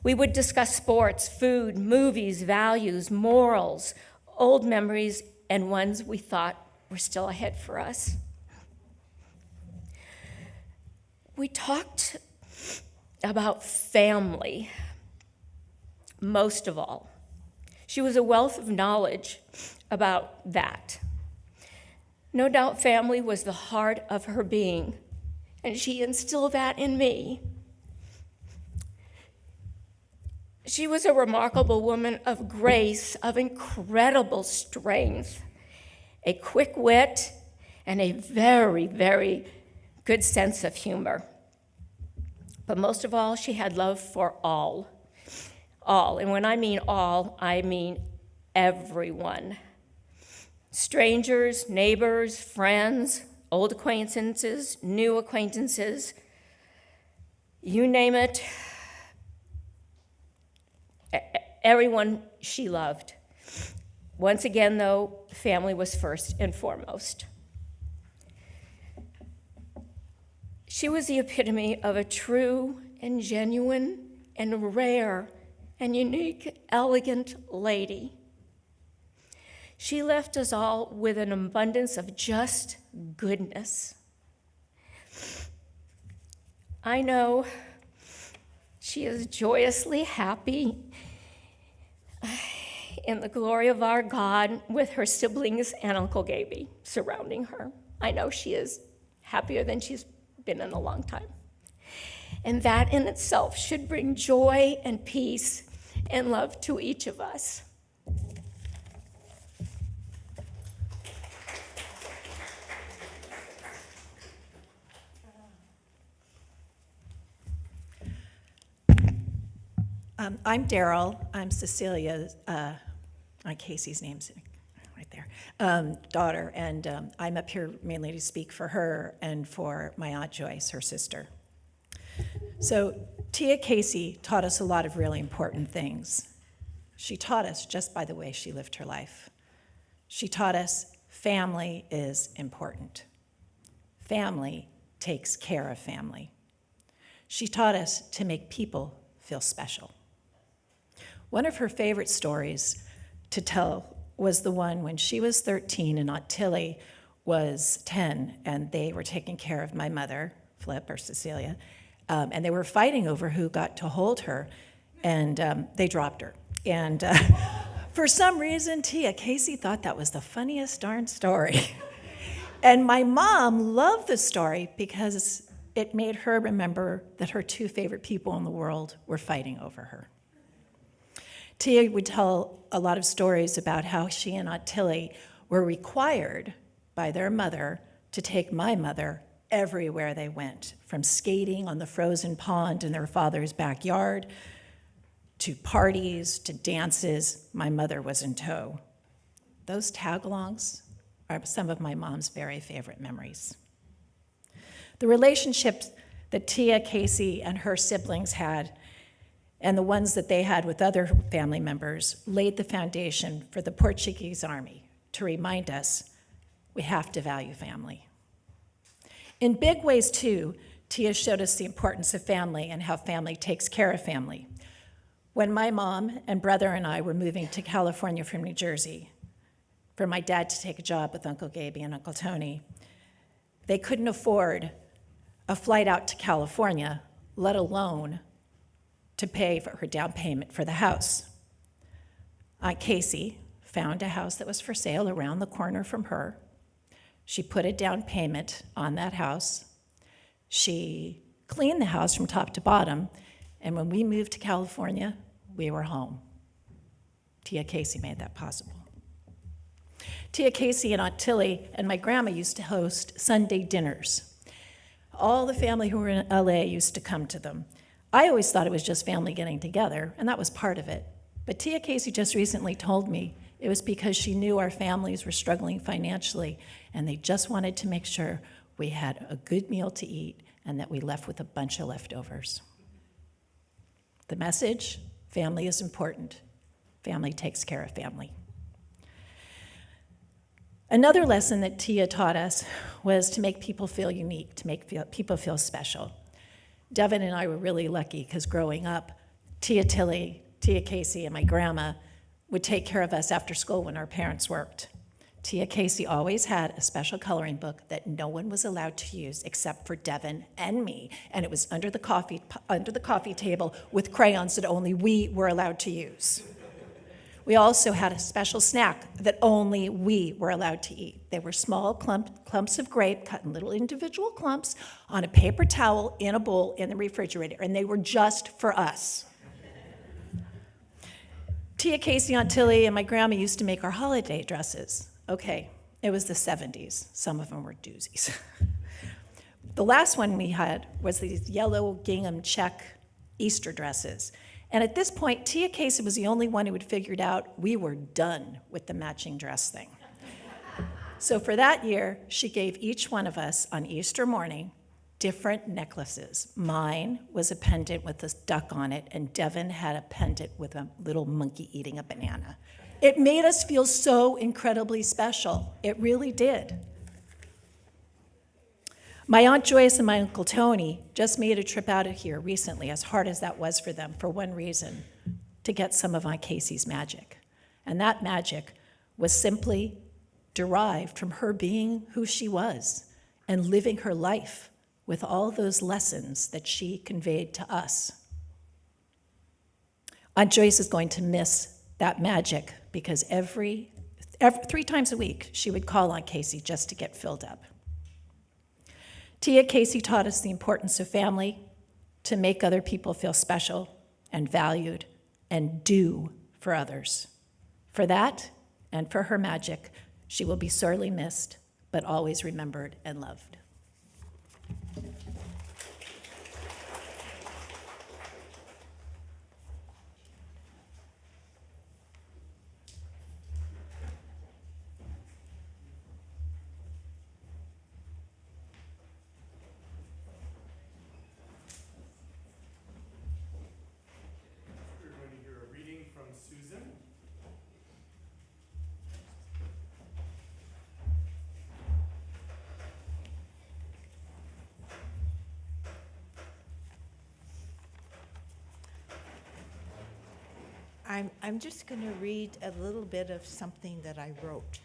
We would discuss sports, food, movies, values, morals, old memories, and ones we thought were still ahead for us. We talked about family, most of all. She was a wealth of knowledge about that. No doubt family was the heart of her being, and she instilled that in me. She was a remarkable woman of grace, of incredible strength, a quick wit, and a very, very good sense of humor. But most of all, she had love for all. All, and when I mean all, I mean everyone. Strangers, neighbors, friends, old acquaintances, new acquaintances, you name it, everyone she loved. Once again, though, family was first and foremost. She was the epitome of a true and genuine and rare and unique, elegant lady. She left us all with an abundance of just goodness. I know she is joyously happy in the glory of our God with her siblings and Uncle Gaby surrounding her. I know she is happier than she's been in a long time. And that in itself should bring joy and peace and love to each of us. I'm Daryl. I'm Cecilia, Casey's name's right there, daughter, and I'm up here mainly to speak for her and for my Aunt Joyce, her sister. So Tia Casey taught us a lot of really important things. She taught us just by the way she lived her life. She taught us family is important. Family takes care of family. She taught us to make people feel special. One of her favorite stories to tell was the one when she was 13 and Aunt Tilly was 10, and they were taking care of my mother, Flip, or Cecilia, and they were fighting over who got to hold her, and they dropped her. And for some reason, Tia Casey thought that was the funniest darn story. And my mom loved the story because it made her remember that her two favorite people in the world were fighting over her. Tia would tell a lot of stories about how she and Aunt Tilly were required by their mother to take my mother everywhere they went, from skating on the frozen pond in their father's backyard, to parties, to dances. My mother was in tow. Those tag-alongs are some of my mom's very favorite memories. The relationships that Tia Casey and her siblings had and the ones that they had with other family members laid the foundation for the Portuguese army to remind us we have to value family. In big ways, too, Tia showed us the importance of family and how family takes care of family. When my mom and brother and I were moving to California from New Jersey for my dad to take a job with Uncle Gaby and Uncle Tony, they couldn't afford a flight out to California, let alone to pay for her down payment for the house. Aunt Casey found a house that was for sale around the corner from her. She put a down payment on that house. She cleaned the house from top to bottom, and when we moved to California, we were home. Tia Casey made that possible. Tia Casey and Aunt Tilly and my grandma used to host Sunday dinners. All the family who were in LA used to come to them. I always thought it was just family getting together, and that was part of it. But Tia Casey just recently told me it was because she knew our families were struggling financially, and they just wanted to make sure we had a good meal to eat and that we left with a bunch of leftovers. The message, family is important. Family takes care of family. Another lesson that Tia taught us was to make people feel unique, to make people feel special. Devin and I were really lucky because growing up, Tia Casey, and my grandma would take care of us after school when our parents worked. Tia Casey always had a special coloring book that no one was allowed to use except for Devin and me, and it was under the coffee table with crayons that only we were allowed to use. We also had a special snack that only we were allowed to eat. They were small clumps of grape cut in little individual clumps on a paper towel in a bowl in the refrigerator, and they were just for us. Tia Casey, Aunt Tilly, and my grandma used to make our holiday dresses. Okay, it was the 70s. Some of them were doozies. The last one we had was these yellow gingham check Easter dresses. And at this point, Tia Casey was the only one who had figured out we were done with the matching dress thing. So for that year, she gave each one of us on Easter morning different necklaces. Mine was a pendant with a duck on it, and Devin had a pendant with a little monkey eating a banana. It made us feel so incredibly special. It really did. My Aunt Joyce and my Uncle Tony just made a trip out of here recently, as hard as that was for them, for one reason, to get some of Aunt Casey's magic. And that magic was simply derived from her being who she was and living her life with all those lessons that she conveyed to us. Aunt Joyce is going to miss that magic because every 3 times a week, she would call Aunt Casey just to get filled up. Tia Casey taught us the importance of family, to make other people feel special and valued and do for others. For that and for her magic, she will be sorely missed, but always remembered and loved. We're going to hear a reading from Susan. I'm just going to read a little bit of something that I wrote.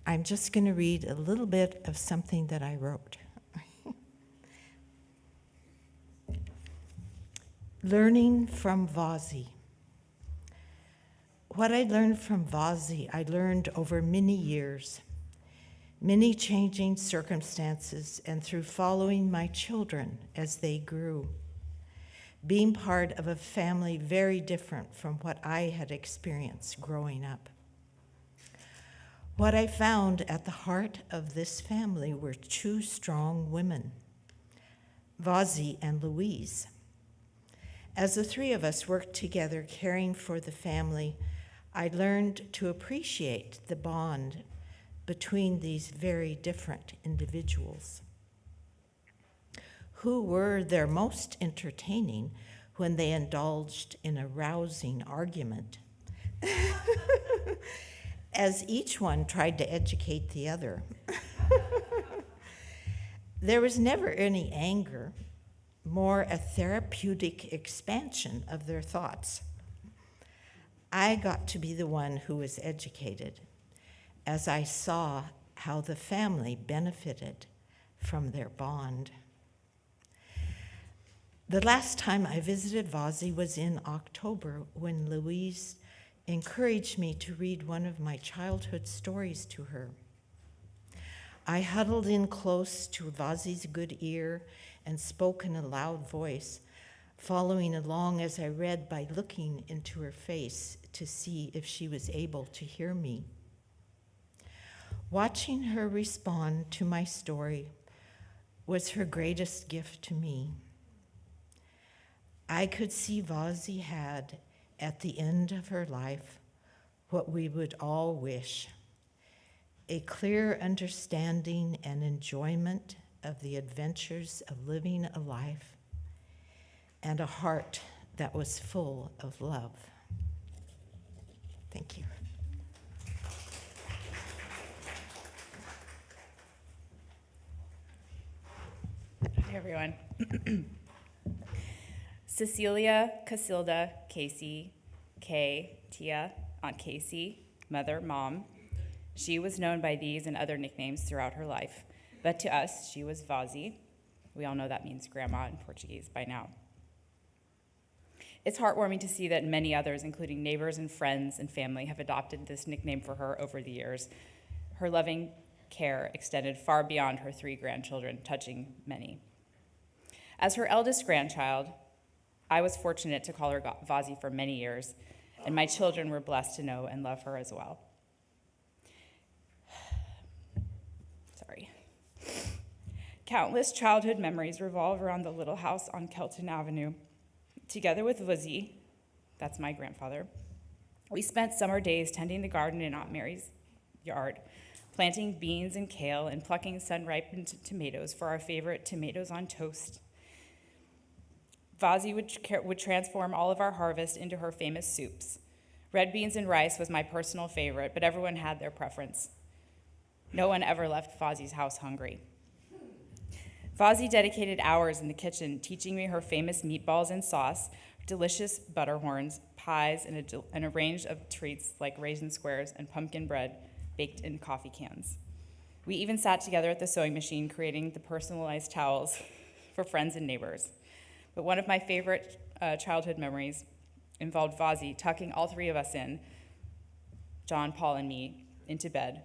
I'm just going to read a little bit of something that I wrote. Learning from Vazi. What I learned from Vazi, I learned over many years, many changing circumstances, and through following my children as they grew. Being part of a family very different from what I had experienced growing up. What I found at the heart of this family were two strong women, Vazi and Louise. As the three of us worked together caring for the family, I learned to appreciate the bond between these very different individuals, who were their most entertaining when they indulged in a rousing argument, as each one tried to educate the other. There was never any anger, more a therapeutic expansion of their thoughts. I got to be the one who was educated, as I saw how the family benefited from their bond. The last time I visited Vazi was in October, when Louise encouraged me to read one of my childhood stories to her. I huddled in close to Vazi's good ear and spoke in a loud voice, following along as I read by looking into her face to see if she was able to hear me. Watching her respond to my story was her greatest gift to me. I could see Vazi had, at the end of her life, what we would all wish: a clear understanding and enjoyment of the adventures of living a life, and a heart that was full of love. Thank you. Hi, everyone. Cecilia, Casilda, Casey, Kay, Tia, Aunt Casey, Mother, Mom. She was known by these and other nicknames throughout her life, but to us, she was Vazi. We all know that means grandma in Portuguese by now. It's heartwarming to see that many others, including neighbors and friends and family, have adopted this nickname for her over the years. Her loving care extended far beyond her 3 grandchildren, touching many. As her eldest grandchild, I was fortunate to call her Vazi for many years, and my children were blessed to know and love her as well. Sorry. Countless childhood memories revolve around the little house on Kelton Avenue. Together with Vazi, that's my grandfather, we spent summer days tending the garden in Aunt Mary's yard, planting beans and kale and plucking sun-ripened tomatoes for our favorite tomatoes on toast. Vazi would transform all of our harvest into her famous soups. Red beans and rice was my personal favorite, but everyone had their preference. No one ever left Vazi's house hungry. Vazi dedicated hours in the kitchen teaching me her famous meatballs and sauce, delicious butterhorns, pies, and a range of treats like raisin squares and pumpkin bread baked in coffee cans. We even sat together at the sewing machine creating the personalized towels for friends and neighbors. But one of my favorite childhood memories involved Vazi tucking all 3 of us in, John, Paul, and me, into bed.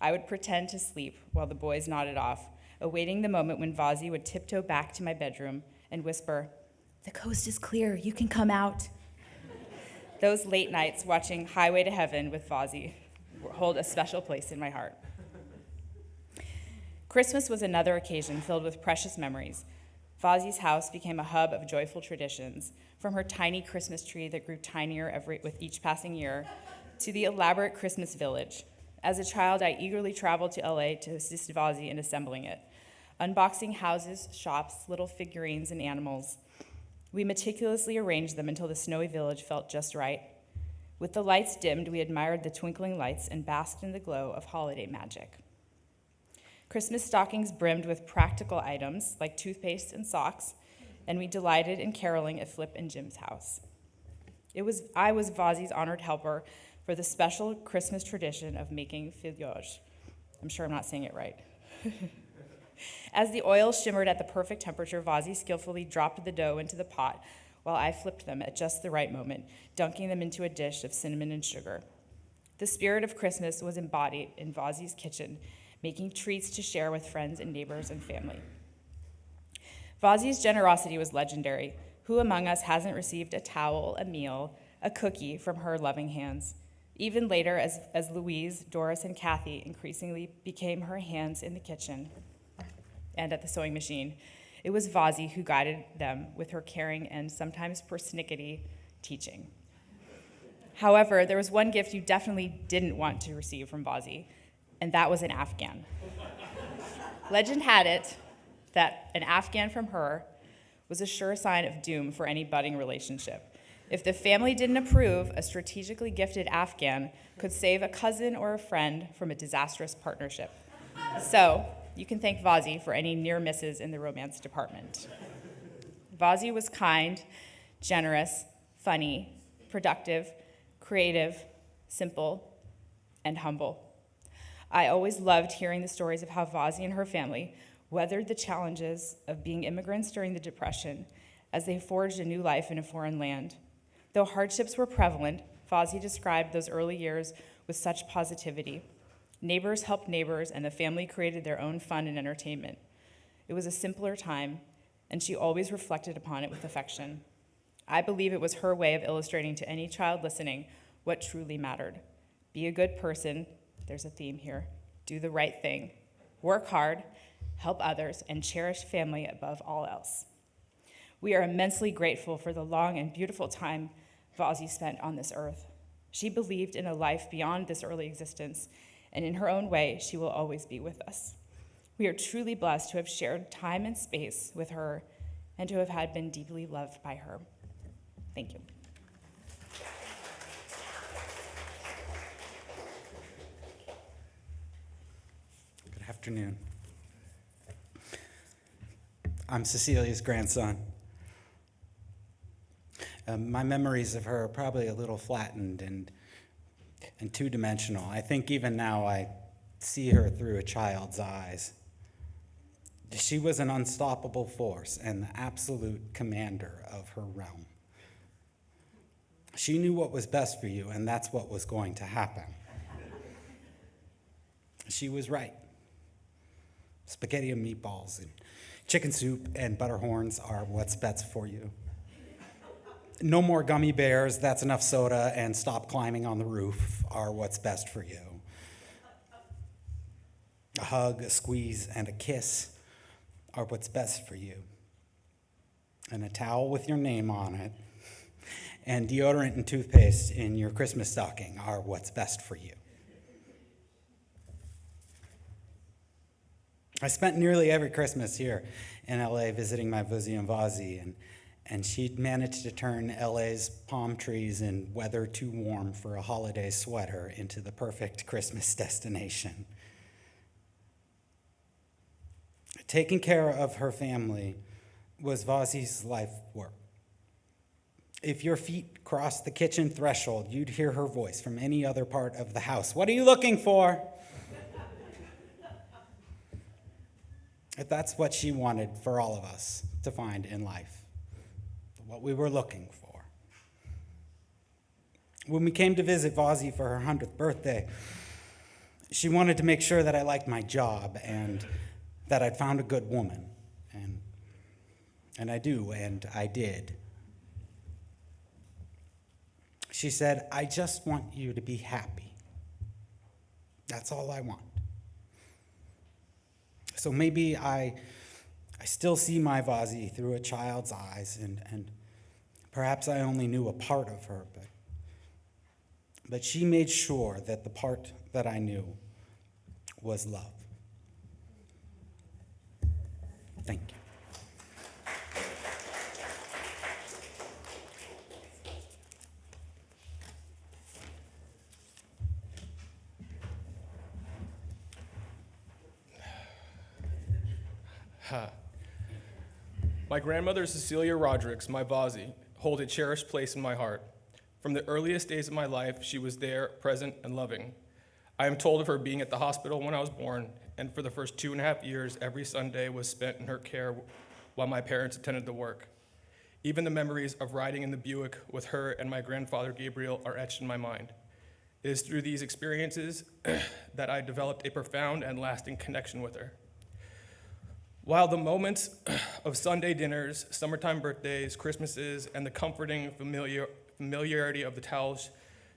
I would pretend to sleep while the boys nodded off, awaiting the moment when Vazi would tiptoe back to my bedroom and whisper, "The coast is clear, you can come out." Those late nights watching Highway to Heaven with Fozzie hold a special place in my heart. Christmas was another occasion filled with precious memories. Fozzie's house became a hub of joyful traditions, from her tiny Christmas tree that grew tinier with each passing year, to the elaborate Christmas village. As a child, I eagerly traveled to LA to assist Fozzie in assembling it, unboxing houses, shops, little figurines, and animals. We meticulously arranged them until the snowy village felt just right. With the lights dimmed, we admired the twinkling lights and basked in the glow of holiday magic. Christmas stockings brimmed with practical items like toothpaste and socks, and we delighted in caroling at Flip and Jim's house. I was Fozzie's honored helper for the special Christmas tradition of making fillage. I'm sure I'm not saying it right. As the oil shimmered at the perfect temperature, Fozzie skillfully dropped the dough into the pot while I flipped them at just the right moment, dunking them into a dish of cinnamon and sugar. The spirit of Christmas was embodied in Fozzie's kitchen, making treats to share with friends and neighbors and family. Fozzie's generosity was legendary. Who among us hasn't received a towel, a meal, a cookie from her loving hands? Even later, as Louise, Doris, and Kathy increasingly became her hands in the kitchen and at the sewing machine, it was Fozzie who guided them with her caring and sometimes persnickety teaching. However, there was one gift you definitely didn't want to receive from Fozzie, and that was an Afghan. Legend had it that an Afghan from her was a sure sign of doom for any budding relationship. If the family didn't approve, a strategically gifted Afghan could save a cousin or a friend from a disastrous partnership. So, you can thank Fozzie for any near misses in the romance department. Fozzie was kind, generous, funny, productive, creative, simple, and humble. I always loved hearing the stories of how Fozzie and her family weathered the challenges of being immigrants during the Depression as they forged a new life in a foreign land. Though hardships were prevalent, Fozzie described those early years with such positivity. Neighbors helped neighbors, and the family created their own fun and entertainment. It was a simpler time, and she always reflected upon it with affection. I believe it was her way of illustrating to any child listening what truly mattered. Be a good person, there's a theme here, do the right thing, work hard, help others, and cherish family above all else. We are immensely grateful for the long and beautiful time Fozzie spent on this earth. She believed in a life beyond this earthly existence, and in her own way, she will always be with us. We are truly blessed to have shared time and space with her and to have been deeply loved by her. Thank you. Good afternoon. I'm Cecilia's grandson. My memories of her are probably a little flattened and two-dimensional. I think even now I see her through a child's eyes. She was an unstoppable force and the absolute commander of her realm. She knew what was best for you, and that's what was going to happen. She was right. Spaghetti and meatballs and chicken soup and butter horns are what's best for you. No more gummy bears, that's enough soda, and stop climbing on the roof are what's best for you. A hug, a squeeze, and a kiss are what's best for you. And a towel with your name on it and deodorant and toothpaste in your Christmas stocking are what's best for you. I spent nearly every Christmas here in LA visiting my Vuzi and Vazi, and she'd managed to turn LA's palm trees in weather too warm for a holiday sweater into the perfect Christmas destination. Taking care of her family was Vazi's life work. If your feet crossed the kitchen threshold, you'd hear her voice from any other part of the house. What are you looking for? That's what she wanted for all of us to find in life, what we were looking for. When we came to visit Vazi for her 100th birthday, she wanted to make sure that I liked my job and that I'd found a good woman. And I do, and I did. She said, I just want you to be happy. That's all I want. So maybe I still see my Vazi through a child's eyes, and perhaps I only knew a part of her, but she made sure that the part that I knew was love. Thank you. My grandmother, Cecilia Rodericks, my Vazi, hold a cherished place in my heart. From the earliest days of my life, she was there, present, and loving. I am told of her being at the hospital when I was born, and for the first 2.5 years, every Sunday was spent in her care while my parents attended to work. Even the memories of riding in the Buick with her and my grandfather Gabriel are etched in my mind. It is through these experiences that I developed a profound and lasting connection with her. While the moments of Sunday dinners, summertime birthdays, Christmases, and the comforting familiarity of the towels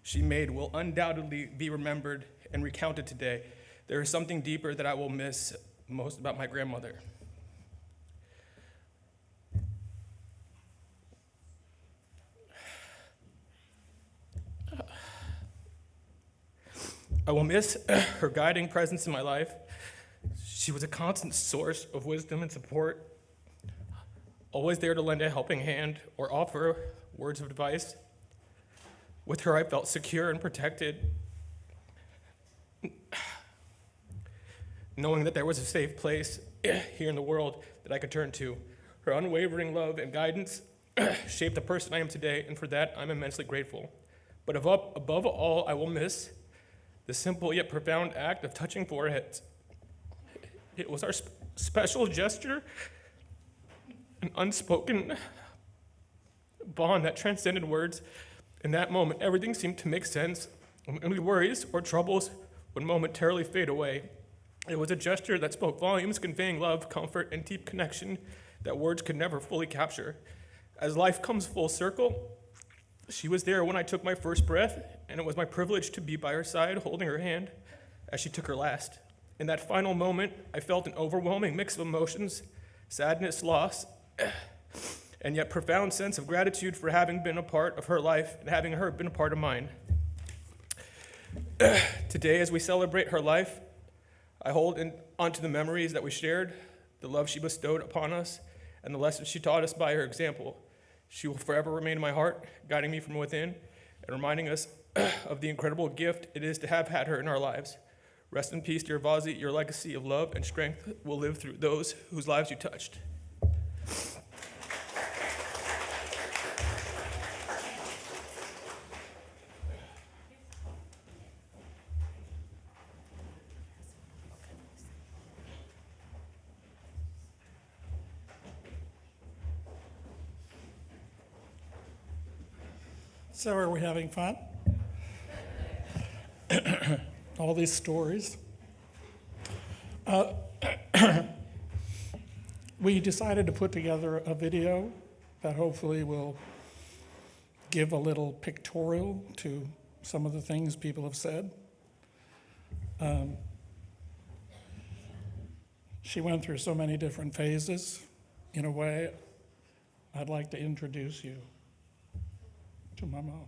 she made will undoubtedly be remembered and recounted today, there is something deeper that I will miss most about my grandmother. I will miss her guiding presence in my life. She was a constant source of wisdom and support, always there to lend a helping hand or offer words of advice. With her, I felt secure and protected, knowing that there was a safe place here in the world that I could turn to. Her unwavering love and guidance shaped the person I am today, and for that, I'm immensely grateful. But above all, I will miss the simple yet profound act of touching foreheads. It was our special gesture, an unspoken bond that transcended words. In that moment, everything seemed to make sense, and any worries or troubles would momentarily fade away. It was a gesture that spoke volumes, conveying love, comfort, and deep connection that words could never fully capture. As life comes full circle, she was there when I took my first breath, and it was my privilege to be by her side, holding her hand as she took her last. In that final moment, I felt an overwhelming mix of emotions, sadness, loss, and yet profound sense of gratitude for having been a part of her life and having her been a part of mine. Today, as we celebrate her life, I hold onto the memories that we shared, the love she bestowed upon us, and the lessons she taught us by her example. She will forever remain in my heart, guiding me from within and reminding us of the incredible gift it is to have had her in our lives. Rest in peace, dear Vazi. Your legacy of love and strength will live through those whose lives you touched. So are we having fun? All these stories. We decided to put together a video that hopefully will give a little pictorial to some of the things people have said. She went through so many different phases. In a way, I'd like to introduce you to my mom.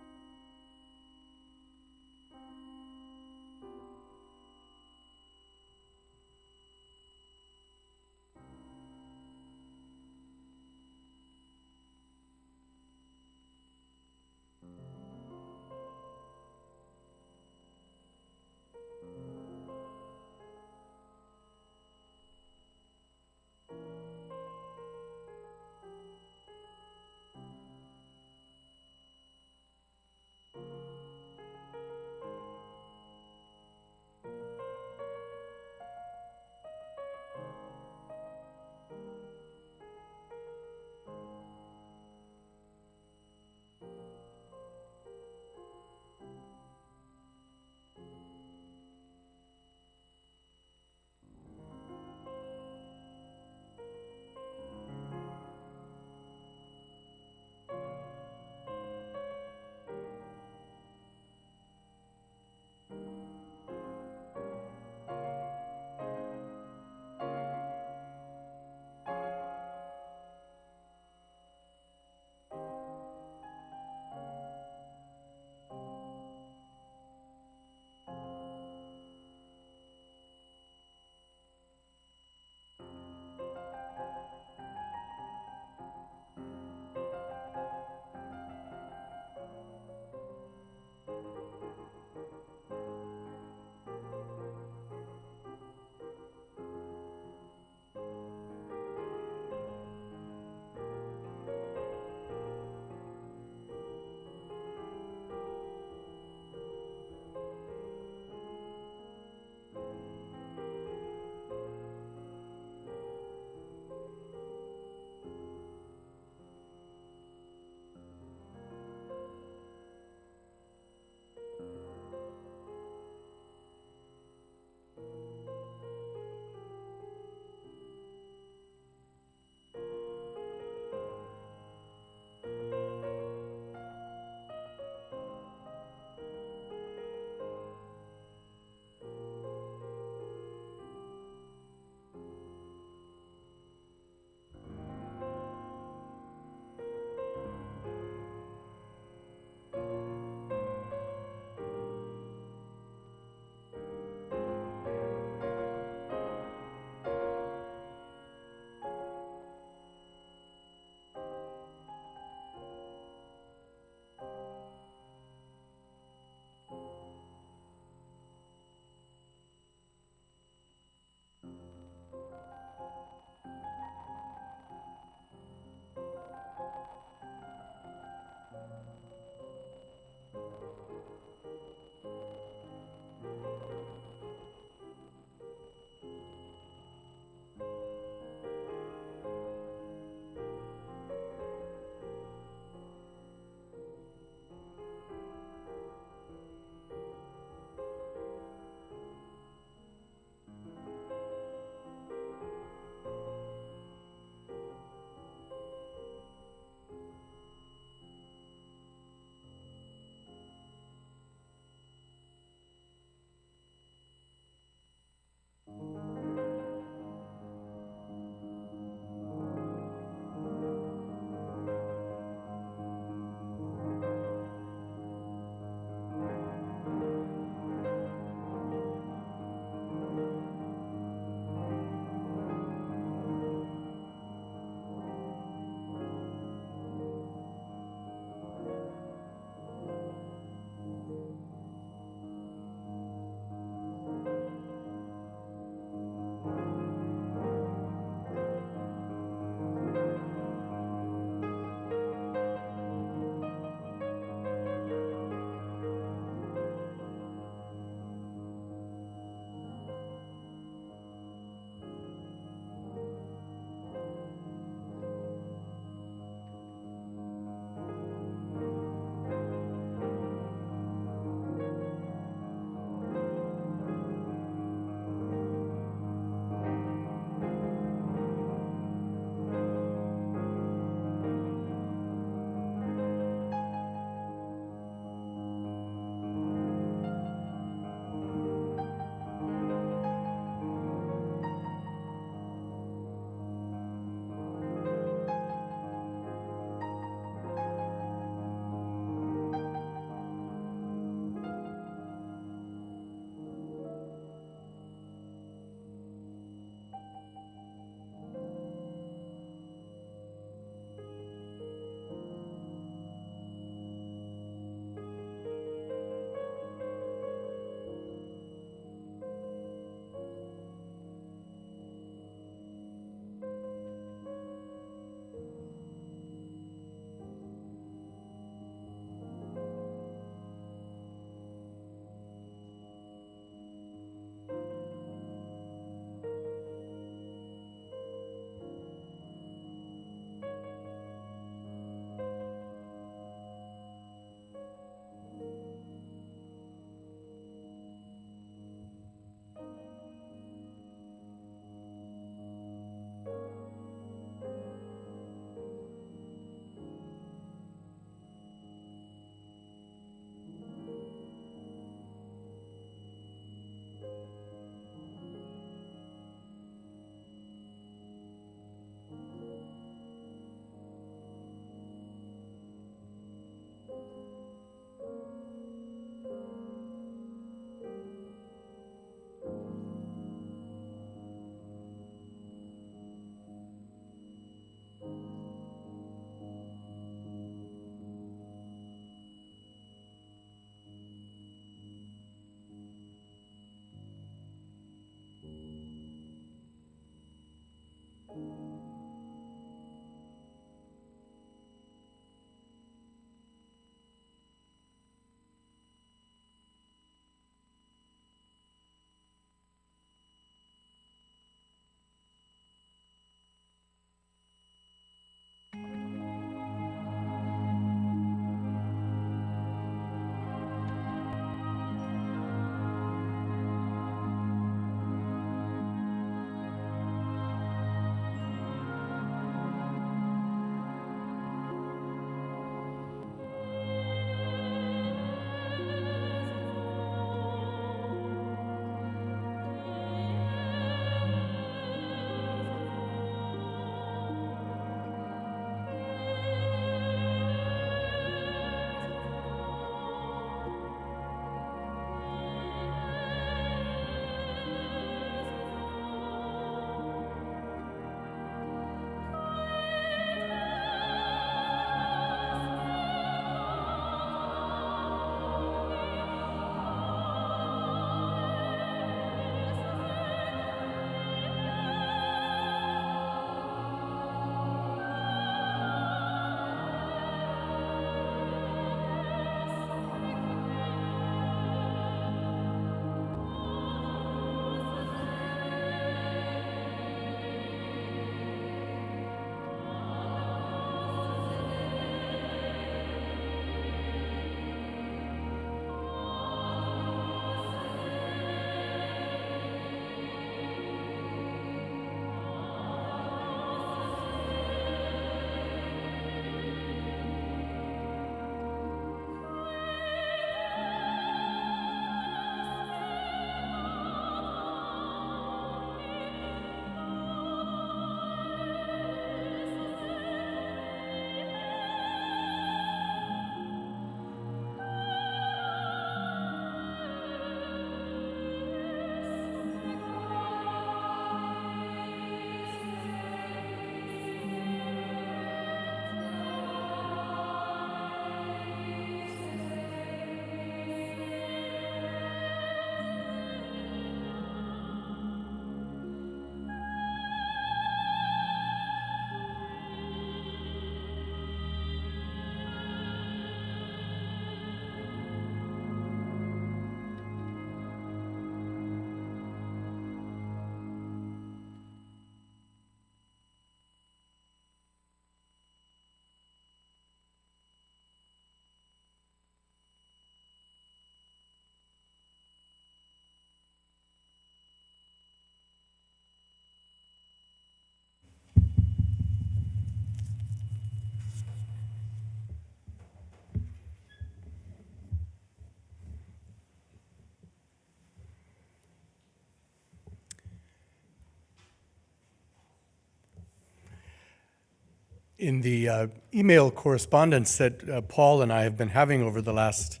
In the email correspondence that Paul and I have been having over the last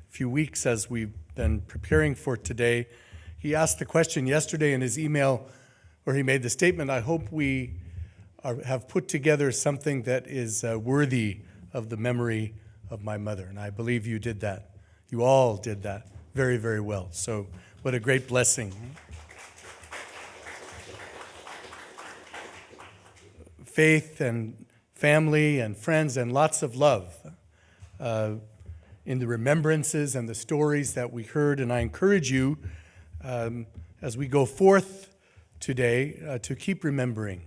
few weeks as we've been preparing for today, he asked the question yesterday in his email where he made the statement, I hope we have put together something that is worthy of the memory of my mother. And I believe you did that. You all did that very, very well. So what a great blessing. Faith and family and friends and lots of love in the remembrances and the stories that we heard. And I encourage you, as we go forth today, to keep remembering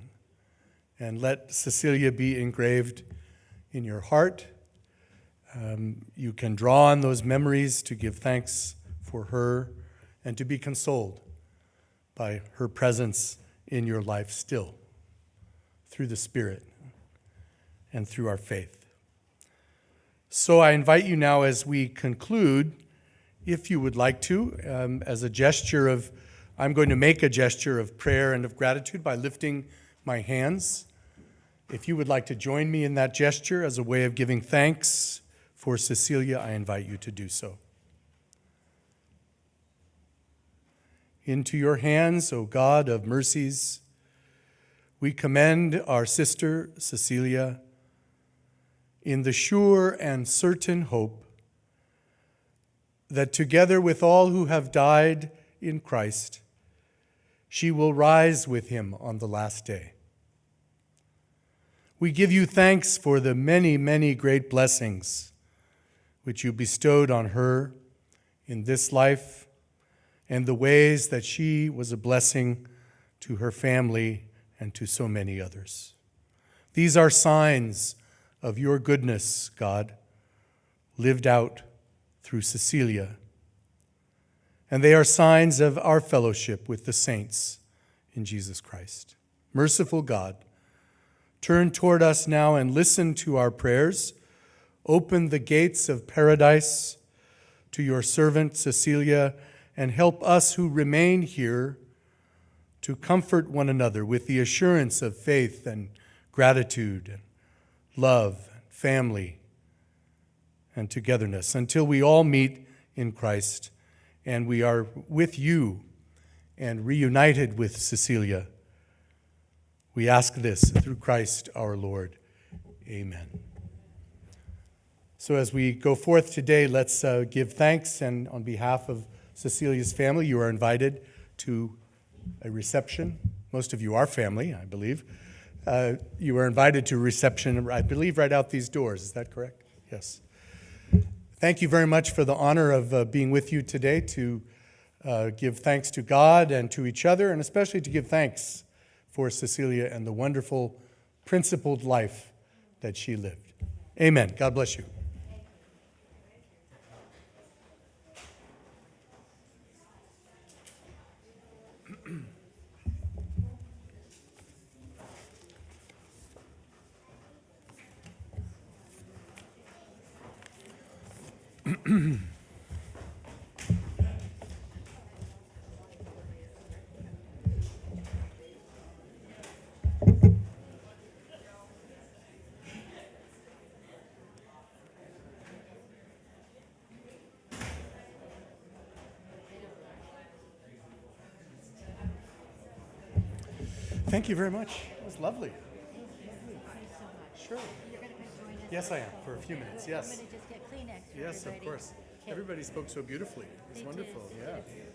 and let Cecilia be engraved in your heart. You can draw on those memories to give thanks for her and to be consoled by her presence in your life still, through the Spirit and through our faith. So I invite you now as we conclude, if you would like to, as a gesture of, I'm going to make a gesture of prayer and of gratitude by lifting my hands. If you would like to join me in that gesture as a way of giving thanks for Cecilia, I invite you to do so. Into your hands, O God of mercies, we commend our sister Cecilia in the sure and certain hope that together with all who have died in Christ, she will rise with him on the last day. We give you thanks for the many, many great blessings which you bestowed on her in this life and the ways that she was a blessing to her family and to so many others. These are signs of your goodness, God, lived out through Cecilia. And they are signs of our fellowship with the saints in Jesus Christ. Merciful God, turn toward us now and listen to our prayers. Open the gates of paradise to your servant Cecilia, and help us who remain here to comfort one another with the assurance of faith and gratitude and love, and family, and togetherness until we all meet in Christ and we are with you and reunited with Cecilia. We ask this through Christ our Lord. Amen. So as we go forth today, let's give thanks, and on behalf of Cecilia's family, you are invited to a reception. Most of you are family, I believe. You are invited to a reception, I believe, right out these doors. Is that correct? Yes. Thank you very much for the honor of being with you today to give thanks to God and to each other, and especially to give thanks for Cecilia and the wonderful, principled life that she lived. Amen. God bless you. Thank you very much. It was lovely. Sure. Yes, I am, for a few minutes, yes. I'm going to just get Kleenex for Yes, of everybody. course. Okay. Everybody spoke so beautifully. It was They wonderful, did. yeah.